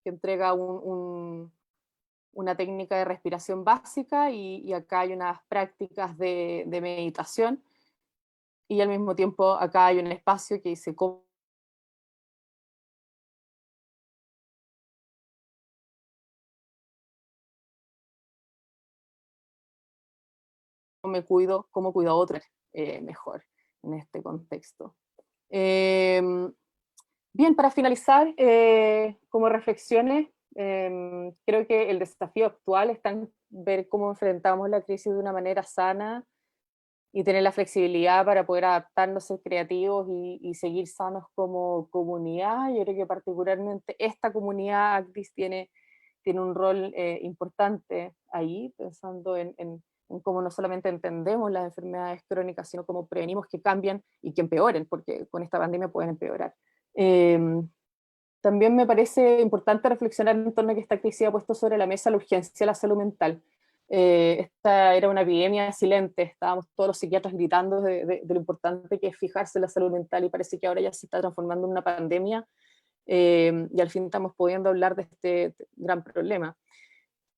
que entrega una técnica de respiración básica, y acá hay unas prácticas de meditación, y al mismo tiempo acá hay un espacio que dice cómo me cuido, cómo cuido a otros mejor en este contexto. Bien, para finalizar, como reflexiones, creo que el desafío actual está en ver cómo enfrentamos la crisis de una manera sana y tener la flexibilidad para poder adaptarnos, ser creativos y seguir sanos como comunidad. Yo creo que particularmente esta comunidad Actis tiene un rol importante ahí, pensando en cómo no solamente entendemos las enfermedades crónicas, sino cómo prevenimos que cambien y que empeoren, porque con esta pandemia pueden empeorar. También me parece importante reflexionar en torno a que esta crisis ha puesto sobre la mesa la urgencia de la salud mental. Esta era una epidemia silente, estábamos todos los psiquiatras gritando de lo importante que es fijarse en la salud mental, y parece que ahora ya se está transformando en una pandemia, y al fin estamos pudiendo hablar de este gran problema.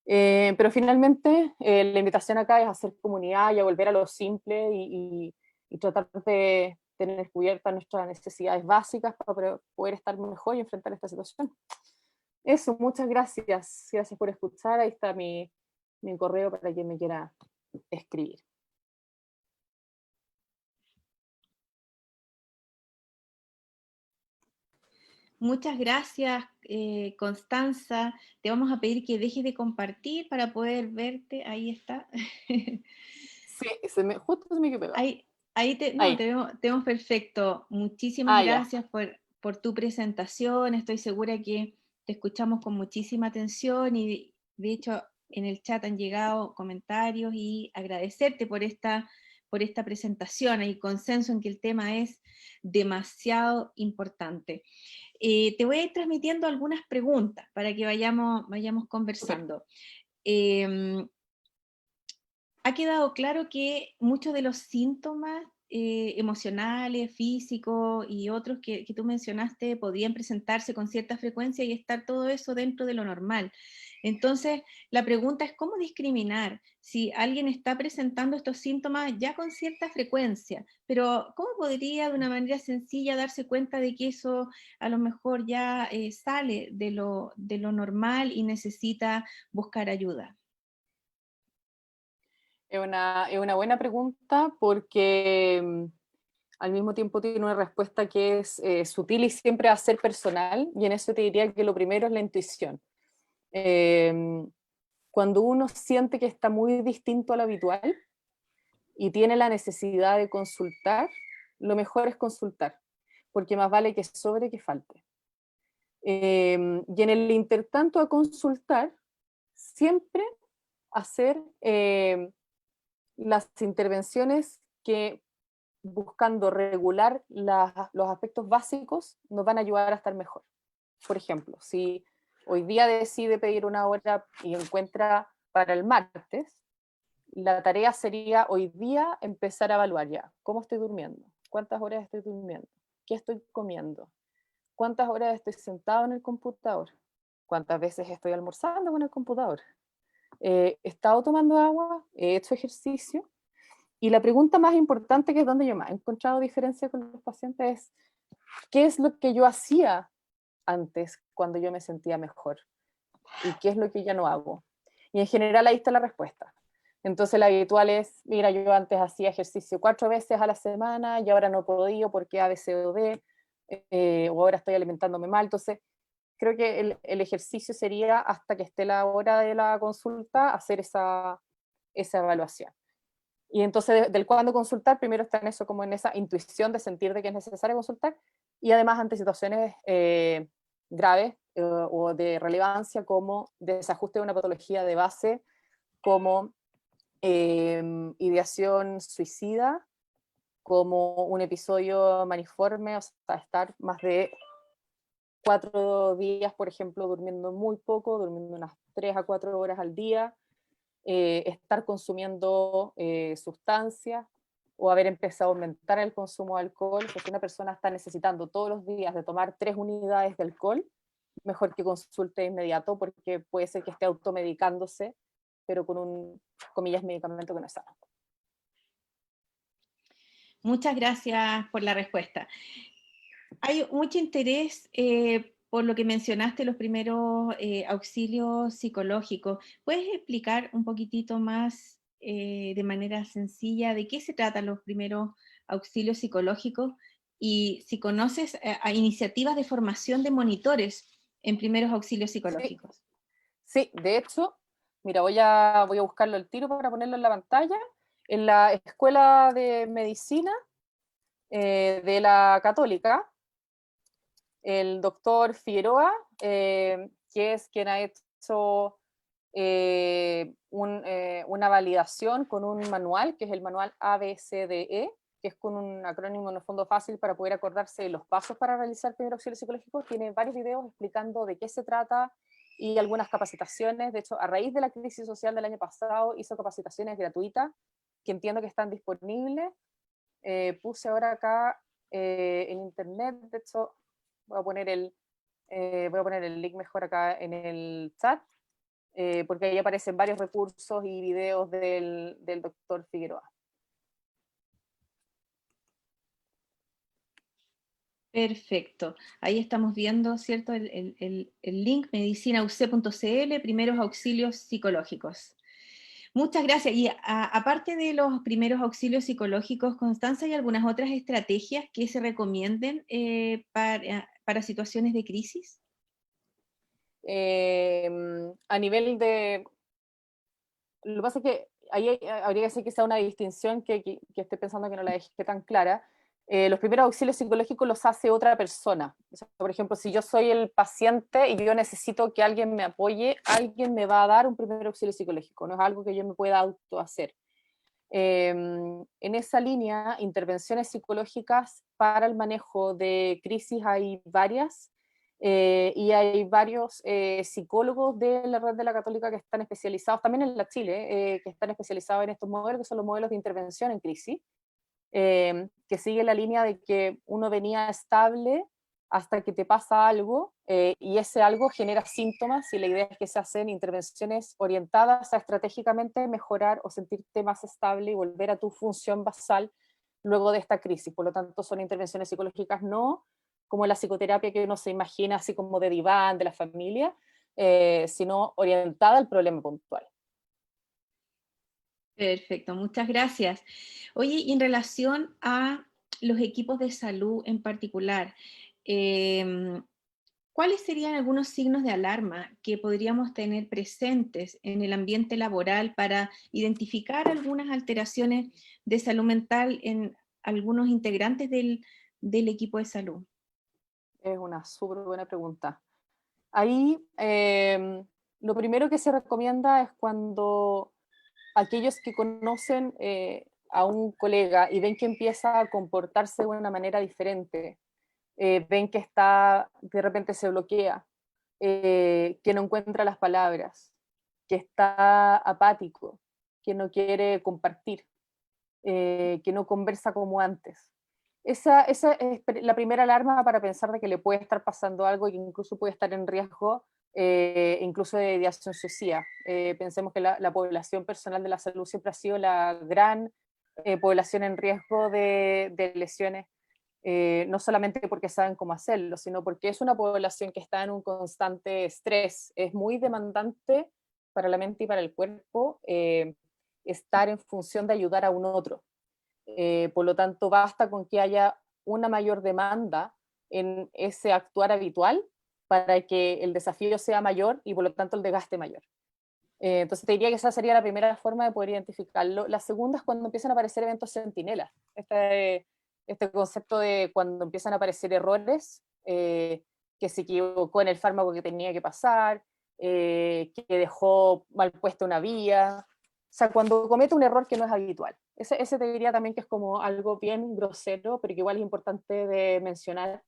Pero finalmente la invitación acá es a hacer comunidad y a volver a lo simple, y tratar de tener cubiertas nuestras necesidades básicas para poder estar mejor y enfrentar esta situación. Eso, muchas gracias. Gracias por escuchar. Ahí está mi correo para quien me quiera escribir. Muchas gracias, Constanza. Te vamos a pedir que dejes de compartir para poder verte. Ahí está. Sí, justo se me quedó pegado. Te vemos perfecto. Muchísimas Ya. gracias por tu presentación. Estoy segura que te escuchamos con muchísima atención, y de hecho en el chat han llegado comentarios, y agradecerte por esta presentación. Hay consenso en que el tema es demasiado importante. Te voy a ir transmitiendo algunas preguntas para que vayamos conversando. Ha quedado claro que muchos de los síntomas emocionales, físicos y otros que tú mencionaste podían presentarse con cierta frecuencia y estar todo eso dentro de lo normal. Entonces, la pregunta es cómo discriminar si alguien está presentando estos síntomas ya con cierta frecuencia, pero ¿cómo podría de una manera sencilla darse cuenta de que eso a lo mejor ya sale de lo normal y necesita buscar ayuda? Es una buena pregunta, porque al mismo tiempo tiene una respuesta que es sutil y siempre va a ser personal, y en eso te diría que lo primero es la intuición. Cuando uno siente que está muy distinto a lo habitual y tiene la necesidad de consultar, lo mejor es consultar, porque más vale que sobre que falte. Y en el intertanto a consultar, siempre hacer las intervenciones que, buscando regular los aspectos básicos, nos van a ayudar a estar mejor. Por ejemplo, si hoy día decide pedir una hora y encuentra para el martes, la tarea sería hoy día empezar a evaluar ya cómo estoy durmiendo, ¿Cuántas horas estoy durmiendo? ¿Qué estoy comiendo? ¿Cuántas horas estoy sentado en el computador? ¿Cuántas veces estoy almorzando con el computador? ¿He estado tomando agua? ¿He hecho ejercicio? Y la pregunta más importante, que es donde yo más he encontrado diferencia con los pacientes, es ¿qué es lo que yo hacía antes cuando yo me sentía mejor? ¿Y qué es lo que ya no hago? Y en general ahí está la respuesta. Entonces la habitual es, mira, yo antes hacía ejercicio 4 veces a la semana y ahora no he podido porque A, B, C o D, o ahora estoy alimentándome mal. Entonces creo que el ejercicio sería, hasta que esté la hora de la consulta, hacer esa evaluación. Y entonces del cuándo consultar, primero está en eso, como en esa intuición de sentir de que es necesario consultar, y además ante situaciones graves o de relevancia, como desajuste de una patología de base, como ideación suicida, como un episodio maniforme, o sea, estar más de 4 días, por ejemplo, durmiendo muy poco, durmiendo unas 3 a 4 horas al día, estar consumiendo sustancias, o haber empezado a aumentar el consumo de alcohol. Si una persona está necesitando todos los días de tomar 3 unidades de alcohol, mejor que consulte de inmediato, porque puede ser que esté automedicándose, pero con un, comillas, medicamento que no es sano. Muchas gracias por la respuesta. Hay mucho interés por lo que mencionaste, los primeros auxilios psicológicos. ¿Puedes explicar un poquitito más de manera sencilla de qué se tratan los primeros auxilios psicológicos? Y si conoces a iniciativas de formación de monitores en primeros auxilios psicológicos. Sí, de hecho, mira, voy a buscarlo al tiro para ponerlo en la pantalla. En la Escuela de Medicina de la Católica, el doctor Figueroa, que es quien ha hecho una validación con un manual, que es el manual ABCDE, que es con un acrónimo en el fondo fácil para poder acordarse de los pasos para realizar primer auxilio psicológico. Tiene varios videos explicando de qué se trata y algunas capacitaciones. De hecho, a raíz de la crisis social del año pasado, hizo capacitaciones gratuitas que entiendo que están disponibles. Puse ahora acá en internet, de hecho, voy a poner el link mejor acá en el chat, porque ahí aparecen varios recursos y videos del doctor Figueroa. Perfecto. Ahí estamos viendo, ¿cierto? El link medicinaUC.cl, primeros auxilios psicológicos. Muchas gracias. Y aparte de los primeros auxilios psicológicos, Constanza, ¿hay algunas otras estrategias que se recomienden para situaciones de crisis? A nivel de... Lo que pasa es que ahí habría que hacer que sea una distinción que estoy pensando que no la dejé tan clara. Los primeros auxilios psicológicos los hace otra persona. O sea, por ejemplo, si yo soy el paciente y yo necesito que alguien me apoye, alguien me va a dar un primer auxilio psicológico, no es algo que yo me pueda autohacer. En esa línea, intervenciones psicológicas para el manejo de crisis hay varias, y hay varios psicólogos de la red de la Católica que están especializados, también en la Chile, que están especializados en estos modelos, que son los modelos de intervención en crisis, que sigue la línea de que uno venía estable hasta que te pasa algo, y ese algo genera síntomas, y la idea es que se hacen intervenciones orientadas a estratégicamente mejorar o sentirte más estable y volver a tu función basal luego de esta crisis. Por lo tanto, son intervenciones psicológicas no como la psicoterapia que uno se imagina así como de diván, de la familia, sino orientada al problema puntual. Perfecto, muchas gracias. Oye, y en relación a los equipos de salud en particular, ¿cuáles serían algunos signos de alarma que podríamos tener presentes en el ambiente laboral para identificar algunas alteraciones de salud mental en algunos integrantes del equipo de salud? Es una súper buena pregunta. Ahí lo primero que se recomienda es cuando aquellos que conocen a un colega y ven que empieza a comportarse de una manera diferente, ven que de repente se bloquea, que no encuentra las palabras, que está apático, que no quiere compartir, que no conversa como antes. esa es la primera alarma para pensar de que le puede estar pasando algo y que incluso puede estar en riesgo, incluso de ideación suicida. Pensemos que la población personal de la salud siempre ha sido la gran población en riesgo de lesiones, no solamente porque saben cómo hacerlo, sino porque es una población que está en un constante estrés. Es muy demandante para la mente y para el cuerpo estar en función de ayudar a un otro. Por lo tanto, basta con que haya una mayor demanda en ese actuar habitual para que el desafío sea mayor y por lo tanto el desgaste mayor. Entonces te diría que esa sería la primera forma de poder identificarlo. La segunda es cuando empiezan a aparecer eventos centinelas. Este concepto de cuando empiezan a aparecer errores, que se equivocó en el fármaco que tenía que pasar, que dejó mal puesta una vía. O sea, cuando comete un error que no es habitual. Ese te diría también que es como algo bien grosero, pero que igual es importante de mencionar.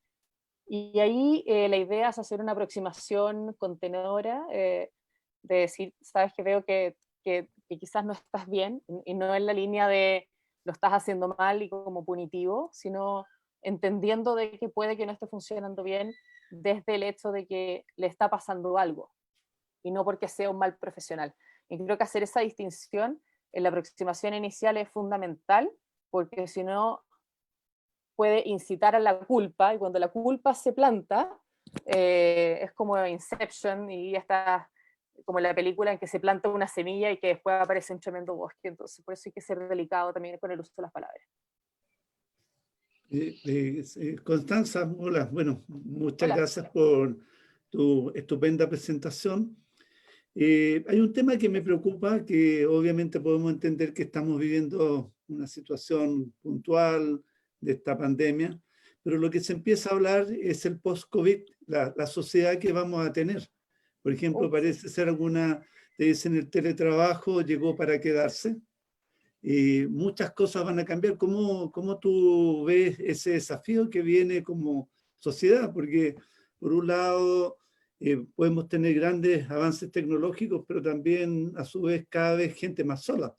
Y ahí la idea es hacer una aproximación contenedora, de decir, sabes que veo que quizás no estás bien, y no en la línea de lo estás haciendo mal y como punitivo, sino entendiendo de que puede que no esté funcionando bien desde el hecho de que le está pasando algo, y no porque sea un mal profesional. Y creo que hacer esa distinción en la aproximación inicial es fundamental, porque si no puede incitar a la culpa, y cuando la culpa se planta, es como Inception, y ya está como la película en que se planta una semilla y que después aparece un tremendo bosque. Entonces por eso hay que ser delicado también con el uso de las palabras. Constanza, hola. Bueno, muchas Hola. gracias por tu estupenda presentación. Hay un tema que me preocupa, que obviamente podemos entender que estamos viviendo una situación puntual de esta pandemia, pero lo que se empieza a hablar es el post-COVID, la sociedad que vamos a tener. Por ejemplo, Sí. parece ser te dicen el teletrabajo llegó para quedarse. Muchas cosas van a cambiar. ¿Cómo tú ves ese desafío que viene como sociedad? Porque por un lado podemos tener grandes avances tecnológicos, pero también a su vez cada vez gente más sola.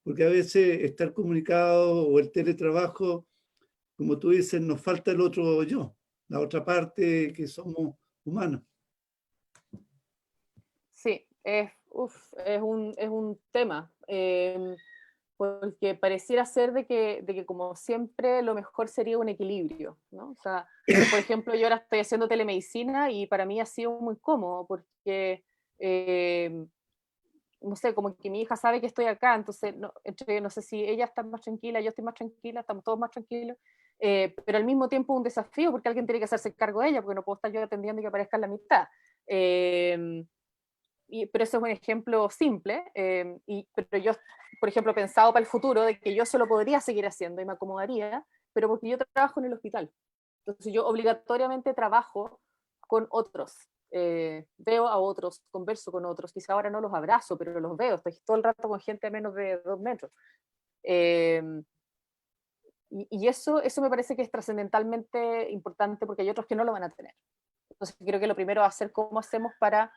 Porque a veces estar comunicado o el teletrabajo, como tú dices, nos falta el otro yo, la otra parte que somos humanos. Sí, es un tema, porque pareciera ser de que como siempre lo mejor sería un equilibrio, ¿no? O sea, por ejemplo, yo ahora estoy haciendo telemedicina y para mí ha sido muy cómodo porque, no sé, como que mi hija sabe que estoy acá, entonces no sé si ella está más tranquila, yo estoy más tranquila, estamos todos más tranquilos, pero al mismo tiempo un desafío porque alguien tiene que hacerse cargo de ella, porque no puedo estar yo atendiendo y que aparezca en la mitad. Pero eso es un ejemplo simple, pero yo, por ejemplo, he pensado para el futuro de que yo se lo podría seguir haciendo y me acomodaría, pero porque yo trabajo en el hospital. Entonces yo obligatoriamente trabajo con otros, veo a otros, converso con otros, quizá ahora no los abrazo, pero los veo, estoy todo el rato con gente a menos de 2 metros. Eh, y eso me parece que es trascendentalmente importante porque hay otros que no lo van a tener. Entonces creo que lo primero va a ser cómo hacemos para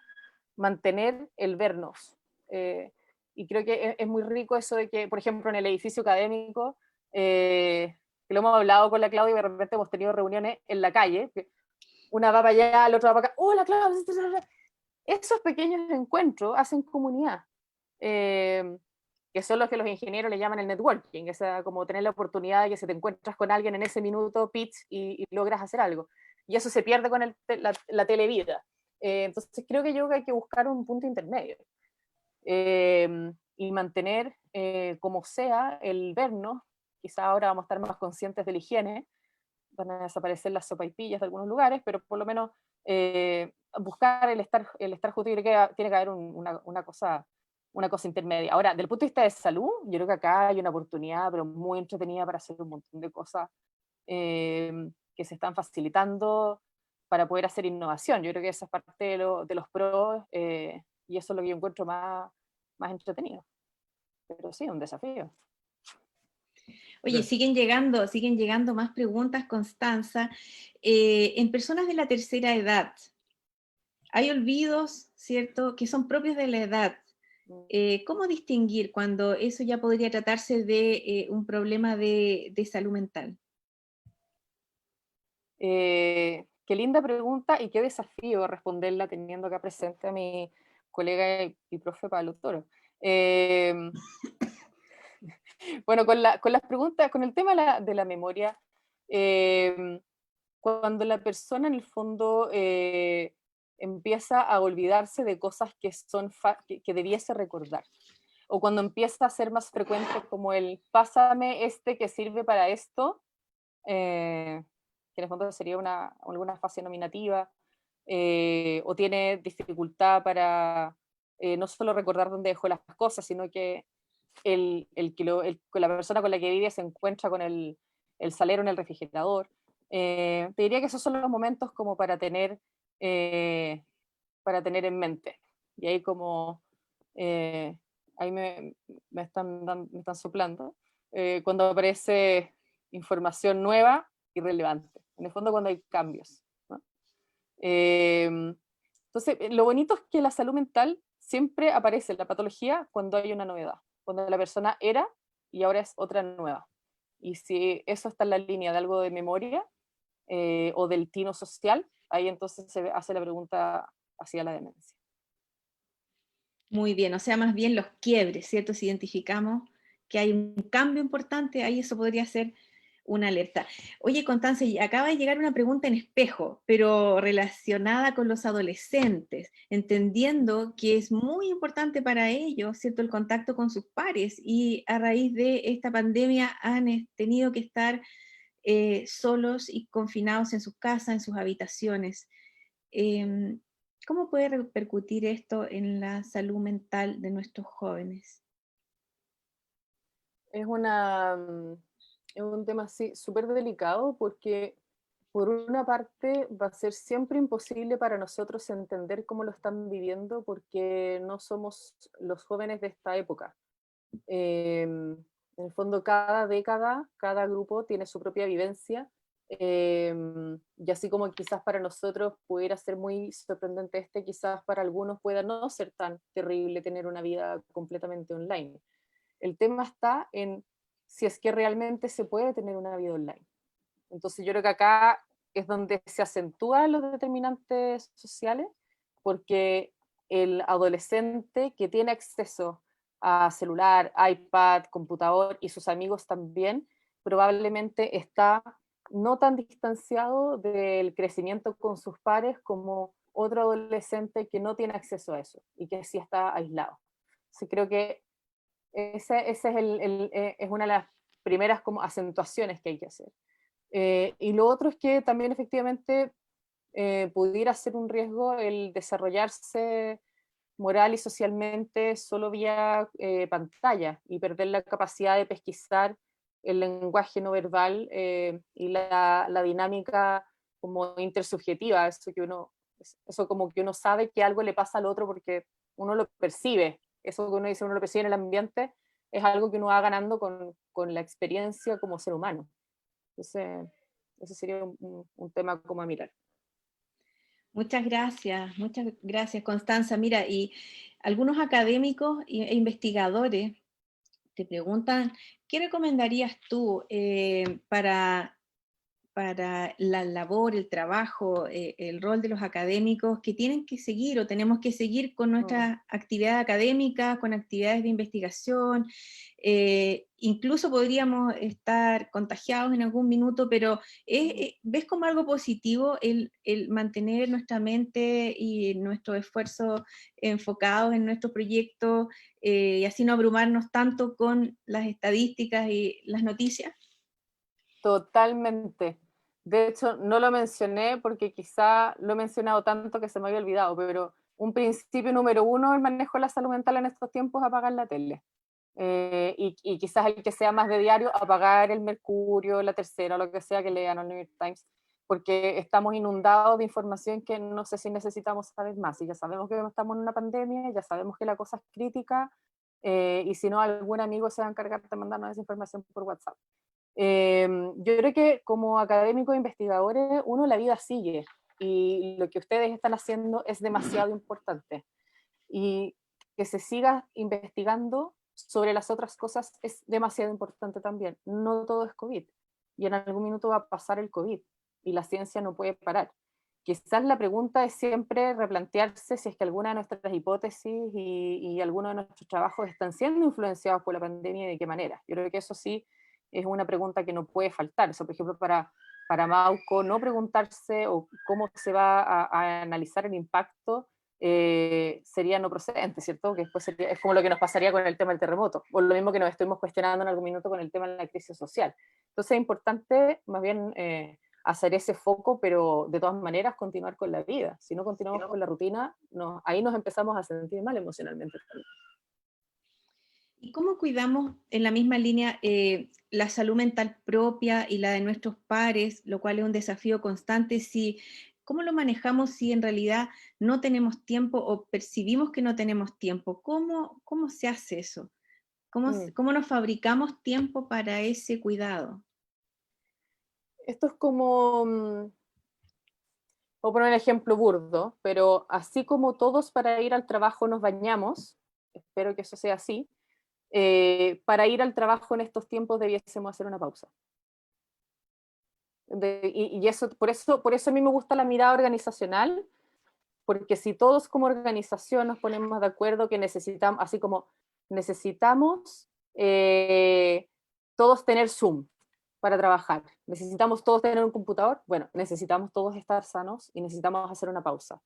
mantener el vernos. Y creo que es muy rico eso de que, por ejemplo, en el edificio académico, que lo hemos hablado con la Claudia y de repente hemos tenido reuniones en la calle, que una va para allá, el otro va para acá, hola Claudia, esos pequeños encuentros hacen comunidad, que son los que los ingenieros le llaman el networking, esa, como tener la oportunidad de que se te encuentras con alguien en ese minuto, pitch, y logras hacer algo. Y eso se pierde con la televida. Entonces creo que yo creo que hay que buscar un punto intermedio y mantener como sea el vernos. Quizá ahora vamos a estar más conscientes de la higiene, van a desaparecer las sopaipillas de algunos lugares, pero por lo menos buscar el estar juntos. Yo creo que tiene que haber una cosa intermedia. Ahora, desde el punto de vista de salud, yo creo que acá hay una oportunidad, pero muy entretenida para hacer un montón de cosas que se están facilitando para poder hacer innovación. Yo creo que esa es parte de los pros y eso es lo que yo encuentro más entretenido. Pero sí, un desafío. Oye, siguen llegando más preguntas, Constanza. En personas de la tercera edad, hay olvidos, ¿cierto?, que son propios de la edad. ¿Cómo distinguir cuando eso ya podría tratarse de un problema de salud mental? Qué linda pregunta y qué desafío responderla teniendo acá presente a mi colega y profe Pablo Toro. Eh, bueno, con las preguntas, con el tema de la memoria, eh, cuando la persona en el fondo empieza a olvidarse de cosas que, que debiese recordar, o cuando empieza a ser más frecuente como el pásame este que sirve para esto, que en el fondo sería alguna fase nominativa, o tiene dificultad para no solo recordar dónde dejó las cosas, sino que la persona con la que vive se encuentra con el salero en el refrigerador. Te diría que esos son los momentos como para tener en mente. Y ahí como, ahí me están soplando, cuando aparece información nueva y relevante. En el fondo cuando hay cambios, ¿no? Entonces, lo bonito es que la salud mental siempre aparece en la patología cuando hay una novedad, cuando la persona era y ahora es otra nueva. Y si eso está en la línea de algo de memoria o del tino social, ahí entonces se hace la pregunta hacia la demencia. Muy bien, o sea, más bien los quiebres, ¿cierto? Si identificamos que hay un cambio importante, ahí eso podría ser una alerta. Oye, Constanza, acaba de llegar una pregunta en espejo, pero relacionada con los adolescentes, entendiendo que es muy importante para ellos, ¿cierto?, el contacto con sus pares, y a raíz de esta pandemia han tenido que estar solos y confinados en sus casas, en sus habitaciones. Em, ¿Cómo puede repercutir esto en la salud mental de nuestros jóvenes? Es es un tema así súper delicado porque por una parte va a ser siempre imposible para nosotros entender cómo lo están viviendo porque no somos los jóvenes de esta época. En el fondo, cada década, cada grupo tiene su propia vivencia, y así como quizás para nosotros pudiera ser muy sorprendente quizás para algunos pueda no ser tan terrible tener una vida completamente online. El tema está en si es que realmente se puede tener una vida online. Entonces yo creo que acá es donde se acentúan los determinantes sociales, porque el adolescente que tiene acceso a celular, iPad, computador y sus amigos también, probablemente está no tan distanciado del crecimiento con sus pares como otro adolescente que no tiene acceso a eso y que sí está aislado. Entonces creo que ese es, es una de las primeras como acentuaciones que hay que hacer. Y lo otro es que también efectivamente pudiera ser un riesgo el desarrollarse moral y socialmente solo vía pantalla y perder la capacidad de pesquisar el lenguaje no verbal y la dinámica como intersubjetiva, eso como que uno sabe que algo le pasa al otro porque uno lo percibe, eso que uno dice, uno lo percibe en el ambiente, es algo que uno va ganando con la experiencia como ser humano. Entonces, ese sería un tema como a mirar. Muchas gracias, Constanza. Mira, y algunos académicos e investigadores te preguntan, ¿qué recomendarías tú para la labor, el trabajo, el rol de los académicos que tienen que seguir o tenemos que seguir con nuestras actividades académicas, con actividades de investigación? Incluso podríamos estar contagiados en algún minuto, pero ¿ves como algo positivo el mantener nuestra mente y nuestro esfuerzo enfocados en nuestros proyectos y así no abrumarnos tanto con las estadísticas y las noticias? Totalmente. De hecho, no lo mencioné porque quizá lo he mencionado tanto que se me había olvidado, pero un principio número uno del manejo de la salud mental en estos tiempos es apagar la tele. Y quizás el que sea más de diario, apagar el Mercurio, la Tercera, lo que sea que lean el New York Times, porque estamos inundados de información que no sé si necesitamos saber más. Y ya sabemos que estamos en una pandemia, ya sabemos que la cosa es crítica, y si no, algún amigo se va a encargar de mandarnos esa información por WhatsApp. Yo creo que como académicos e investigadores, uno la vida sigue y lo que ustedes están haciendo es demasiado importante. Y que se siga investigando sobre las otras cosas es demasiado importante también. No todo es COVID y en algún minuto va a pasar el COVID. y la ciencia no puede parar. Quizás la pregunta es siempre replantearse si es que alguna de nuestras hipótesis y algunos de nuestros trabajos están siendo influenciados por la pandemia y de qué manera. Yo creo que eso sí es una pregunta que no puede faltar. Eso, por ejemplo, para Mauco, no preguntarse o cómo se va a analizar el impacto sería no procedente, ¿cierto? Que después es como lo que nos pasaría con el tema del terremoto, o lo mismo que nos estuvimos cuestionando en algún minuto con el tema de la crisis social. Entonces es importante más bien hacer ese foco, pero de todas maneras continuar con la vida. Si no continuamos con la rutina, ahí nos empezamos a sentir mal emocionalmente también. ¿Y cómo cuidamos en la misma línea la salud mental propia y la de nuestros pares, lo cual es un desafío constante? ¿Cómo lo manejamos si en realidad no tenemos tiempo o percibimos que no tenemos tiempo? ¿Cómo se hace eso? ¿Cómo nos fabricamos tiempo para ese cuidado? Esto es como, voy a poner un ejemplo burdo, pero así como todos para ir al trabajo nos bañamos, espero que eso sea así, para ir al trabajo en estos tiempos debiésemos hacer una pausa. Y eso, por eso a mí me gusta la mirada organizacional, porque si todos como organización nos ponemos de acuerdo que necesitamos, así como necesitamos todos tener Zoom para trabajar, necesitamos todos tener un computador, bueno, necesitamos todos estar sanos y necesitamos hacer una pausa.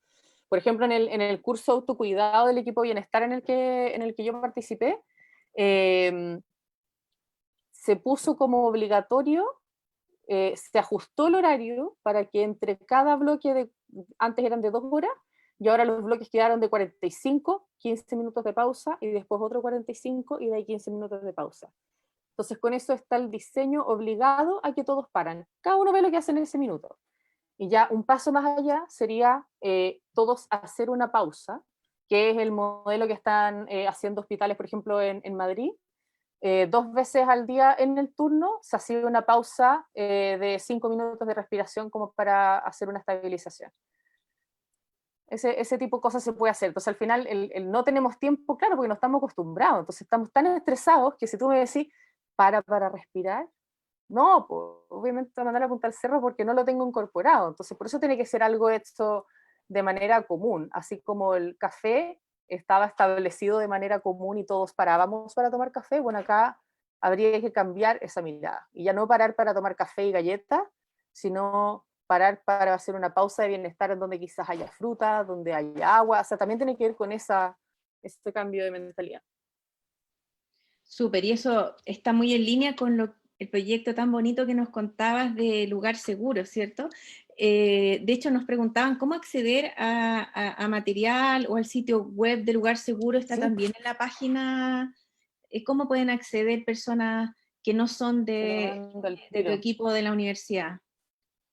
Por ejemplo, en el curso autocuidado del equipo bienestar en el que yo participé, se puso como obligatorio, se ajustó el horario para que entre cada bloque, antes eran de 2 horas, y ahora los bloques quedaron de 45, 15 minutos de pausa, y después otro 45, y de ahí 15 minutos de pausa. Entonces con eso está el diseño obligado a que todos paran. Cada uno ve lo que hace en ese minuto. Y ya un paso más allá sería todos hacer una pausa, que es el modelo que están haciendo hospitales, por ejemplo, en Madrid. 2 veces al día en el turno se hace una pausa de 5 minutos de respiración como para hacer una estabilización. Ese tipo de cosas se puede hacer. Entonces al final el no tenemos tiempo, claro, porque no estamos acostumbrados. Entonces estamos tan estresados que si tú me decís, para respirar, no, pues, obviamente te voy a mandar a apuntar al cerro porque no lo tengo incorporado. Entonces por eso tiene que ser algo hecho de manera común, así como el café estaba establecido de manera común y todos parábamos para tomar café. Bueno, acá habría que cambiar esa mirada y ya no parar para tomar café y galletas, sino parar para hacer una pausa de bienestar en donde quizás haya fruta, donde haya agua. O sea, también tiene que ver con ese cambio de mentalidad. Súper, y eso está muy en línea con el proyecto tan bonito que nos contabas de Lugar Seguro, ¿cierto? De hecho, nos preguntaban cómo acceder a material o al sitio web de Lugar Seguro, está Sí. también en la página. ¿Cómo pueden acceder personas que no son de tu equipo de la universidad?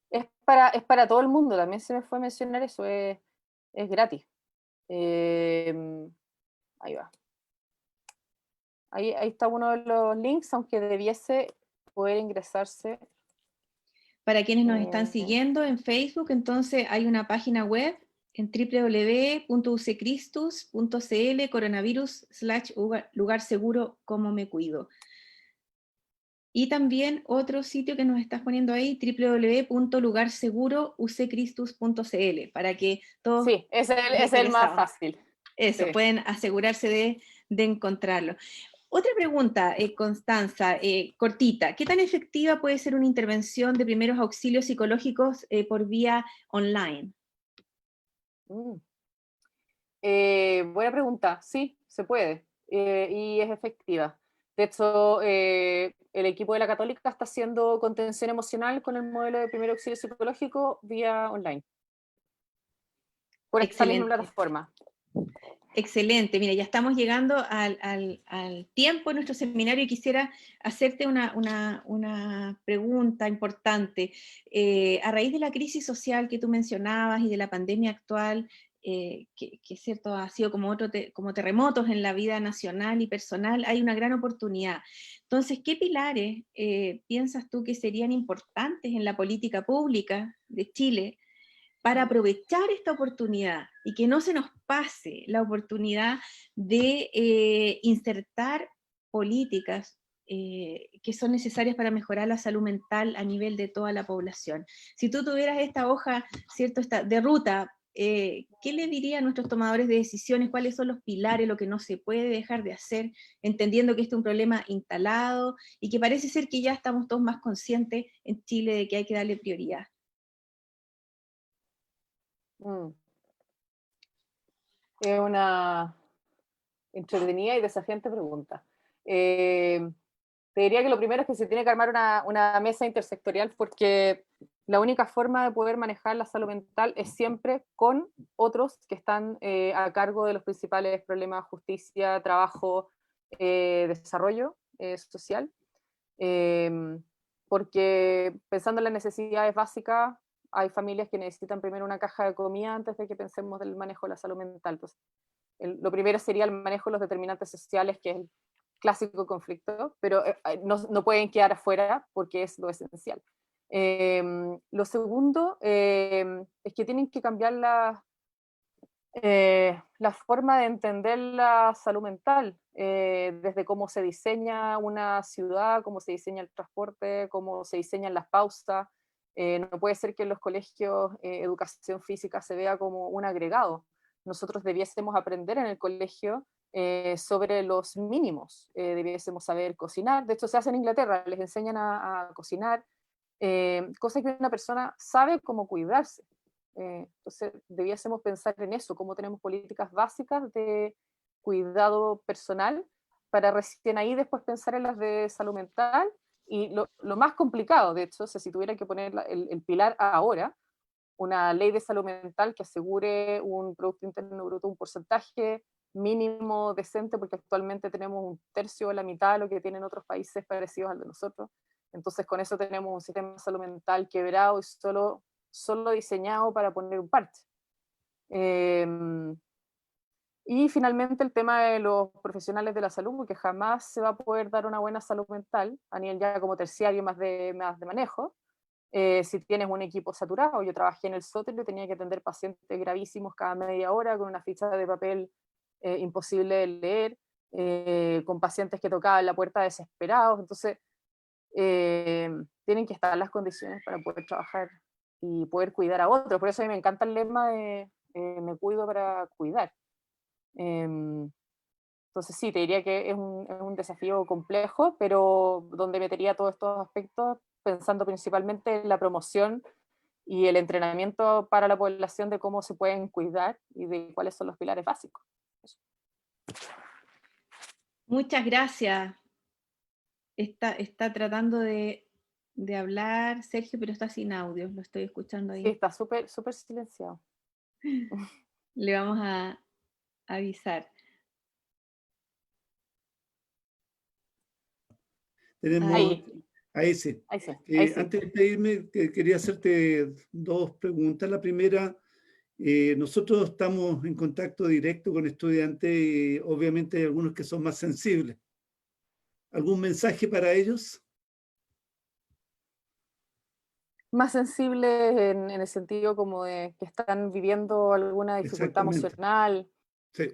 Es para todo el mundo, también se me fue a mencionar eso, es gratis. Ahí va. Ahí está uno de los links, aunque debiese poder ingresarse. Para quienes nos están siguiendo en Facebook, entonces hay una página web en www.uccristus.cl coronavirus/lugar seguro cómo me cuido. Y también otro sitio que nos estás poniendo ahí, www.lugarseguro.uccristus.cl, para que todos... Sí, ese es el más fácil. Eso, sí. Pueden asegurarse de encontrarlo. Otra pregunta, Constanza, cortita. ¿Qué tan efectiva puede ser una intervención de primeros auxilios psicológicos por vía online? Buena pregunta. Sí, se puede. Y es efectiva. De hecho, el equipo de la Católica está haciendo contención emocional con el modelo de primer auxilio psicológico vía online. Por esta misma plataforma. Excelente, mira, ya estamos llegando al tiempo de nuestro seminario y quisiera hacerte una pregunta importante. A raíz de la crisis social que tú mencionabas y de la pandemia actual, que es cierto, ha sido como terremotos en la vida nacional y personal, hay una gran oportunidad. Entonces, ¿qué pilares piensas tú que serían importantes en la política pública de Chile para aprovechar esta oportunidad y que no se nos pase la oportunidad de insertar políticas que son necesarias para mejorar la salud mental a nivel de toda la población. Si tú tuvieras esta hoja, ¿cierto?, de ruta, ¿qué le diría a nuestros tomadores de decisiones? ¿Cuáles son los pilares, lo que no se puede dejar de hacer, entendiendo que este es un problema instalado y que parece ser que ya estamos todos más conscientes en Chile de que hay que darle prioridad? Es una entretenida y desafiante pregunta. Te diría que lo primero es que se tiene que armar una mesa intersectorial, porque la única forma de poder manejar la salud mental es siempre con otros que están a cargo de los principales problemas: justicia, trabajo, desarrollo social, porque pensando en las necesidades básicas, hay familias que necesitan primero una caja de comida antes de que pensemos del manejo de la salud mental. Entonces, lo primero sería el manejo de los determinantes sociales, que es el clásico conflicto, pero no pueden quedar afuera porque es lo esencial. Lo segundo es que tienen que cambiar la forma de entender la salud mental, desde cómo se diseña una ciudad, cómo se diseña el transporte, cómo se diseñan las pausas. No puede ser que en los colegios educación física se vea como un agregado. Nosotros debiésemos aprender en el colegio sobre los mínimos, debiésemos saber cocinar. De hecho, se hace en Inglaterra, les enseñan a cocinar, cosas que una persona sabe cómo cuidarse. Entonces, debiésemos pensar en eso, cómo tenemos políticas básicas de cuidado personal, para recién ahí después pensar en las de salud mental. Y lo más complicado, de hecho, si tuviera que poner el pilar ahora, una ley de salud mental que asegure un Producto Interno Bruto, un porcentaje mínimo decente, porque actualmente tenemos un tercio o la mitad de lo que tienen otros países parecidos al de nosotros. Entonces, con eso tenemos un sistema de salud mental quebrado y solo diseñado para poner un parche. Y finalmente el tema de los profesionales de la salud, porque jamás se va a poder dar una buena salud mental a nivel ya como terciario, más de manejo, si tienes un equipo saturado. Yo trabajé en el sótero y tenía que atender pacientes gravísimos cada media hora con una ficha de papel imposible de leer, con pacientes que tocaban la puerta desesperados. Entonces, tienen que estar las condiciones para poder trabajar y poder cuidar a otros. Por eso a mí me encanta el lema de me cuido para cuidar. Entonces sí, te diría que es un desafío complejo, pero donde metería todos estos aspectos, pensando principalmente en la promoción y el entrenamiento para la población de cómo se pueden cuidar y de cuáles son los pilares básicos. Eso. Muchas gracias. Está tratando de hablar Sergio, pero está sin audio, lo estoy escuchando ahí. Sí, está súper silenciado. Le vamos a avisar. Tenemos, ahí sí. Ahí sí. Antes de despedirme, quería hacerte dos preguntas. La primera, nosotros estamos en contacto directo con estudiantes y obviamente hay algunos que son más sensibles. ¿Algún mensaje para ellos? Más sensibles en el sentido como de que están viviendo alguna dificultad emocional. Sí.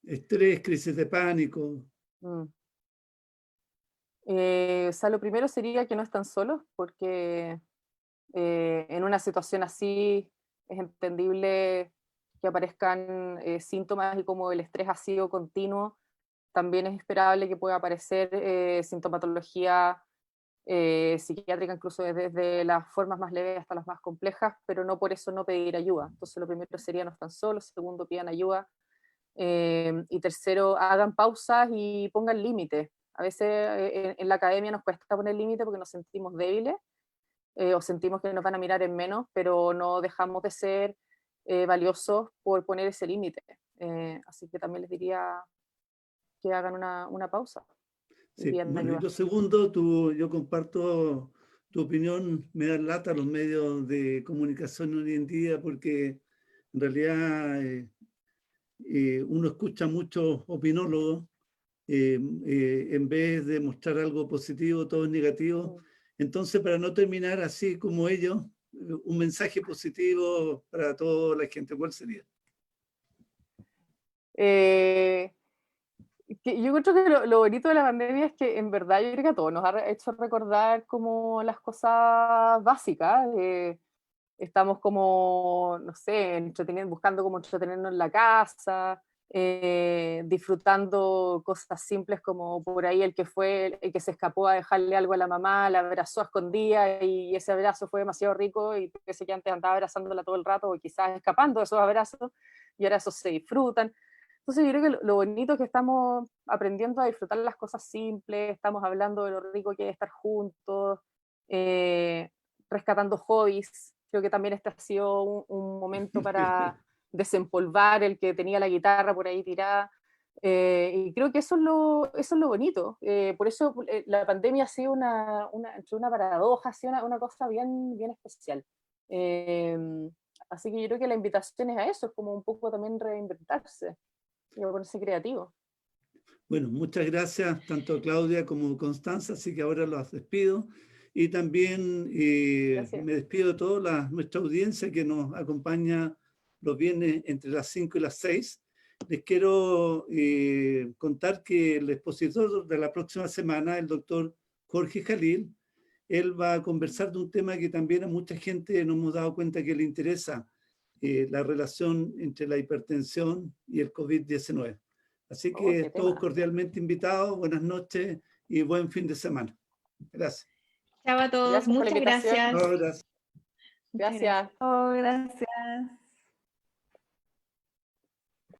Estrés, crisis de pánico. O sea, lo primero sería que no están solos, porque en una situación así es entendible que aparezcan síntomas, y como el estrés ha sido continuo, también es esperable que pueda aparecer sintomatología psiquiátrica, incluso desde las formas más leves hasta las más complejas, pero no por eso no pedir ayuda. Entonces lo primero sería no están solos, segundo pidan ayuda, y tercero hagan pausas y pongan límites. A veces en la academia nos cuesta poner límites porque nos sentimos débiles, o sentimos que nos van a mirar en menos, pero no dejamos de ser valiosos por poner ese límite. Así que también les diría que hagan una pausa. Sí, bueno, y lo segundo, yo comparto tu opinión. Me da lata los medios de comunicación hoy en día, porque en realidad uno escucha muchos opinólogos, en vez de mostrar algo positivo, todo es negativo. Entonces, para no terminar así como ellos, un mensaje positivo para toda la gente, ¿cuál sería? que yo creo que lo bonito de la pandemia es que en verdad yo creo que a todos nos ha hecho recordar como las cosas básicas. Estamos como, no sé, buscando como entretenernos en la casa, disfrutando cosas simples como por ahí el que se escapó a dejarle algo a la mamá, la abrazó a escondidas y ese abrazo fue demasiado rico y pensé que antes andaba abrazándola todo el rato o quizás escapando de esos abrazos y ahora esos se disfrutan. Entonces yo creo que lo bonito es que estamos aprendiendo a disfrutar las cosas simples, estamos hablando de lo rico que es estar juntos, rescatando hobbies. Creo que también este ha sido un momento para desempolvar el que tenía la guitarra por ahí tirada. Y creo que eso es lo bonito. Por eso la pandemia ha sido entre una paradoja, ha sido una cosa bien, bien especial. Eh, Así que yo creo que la invitación es a eso, es como un poco también reinventarse y a ponerse creativo. Bueno, muchas gracias tanto a Claudia como a Constanza, así que ahora los despido. Y también Gracias. me despido de toda nuestra audiencia que nos acompaña los viernes entre las 5 y las 6. Les quiero contar que el expositor de la próxima semana, el doctor Jorge Jalil, él va a conversar de un tema que también a mucha gente nos hemos dado cuenta que le interesa, la relación entre la hipertensión y el COVID-19. Así Oh, que qué todos tema. cordialmente invitados, buenas noches y buen fin de semana. Gracias. Chao a todos, Gracias por la muchas invitación. gracias. No, gracias. Muchas gracias. Gracias. Oh, gracias.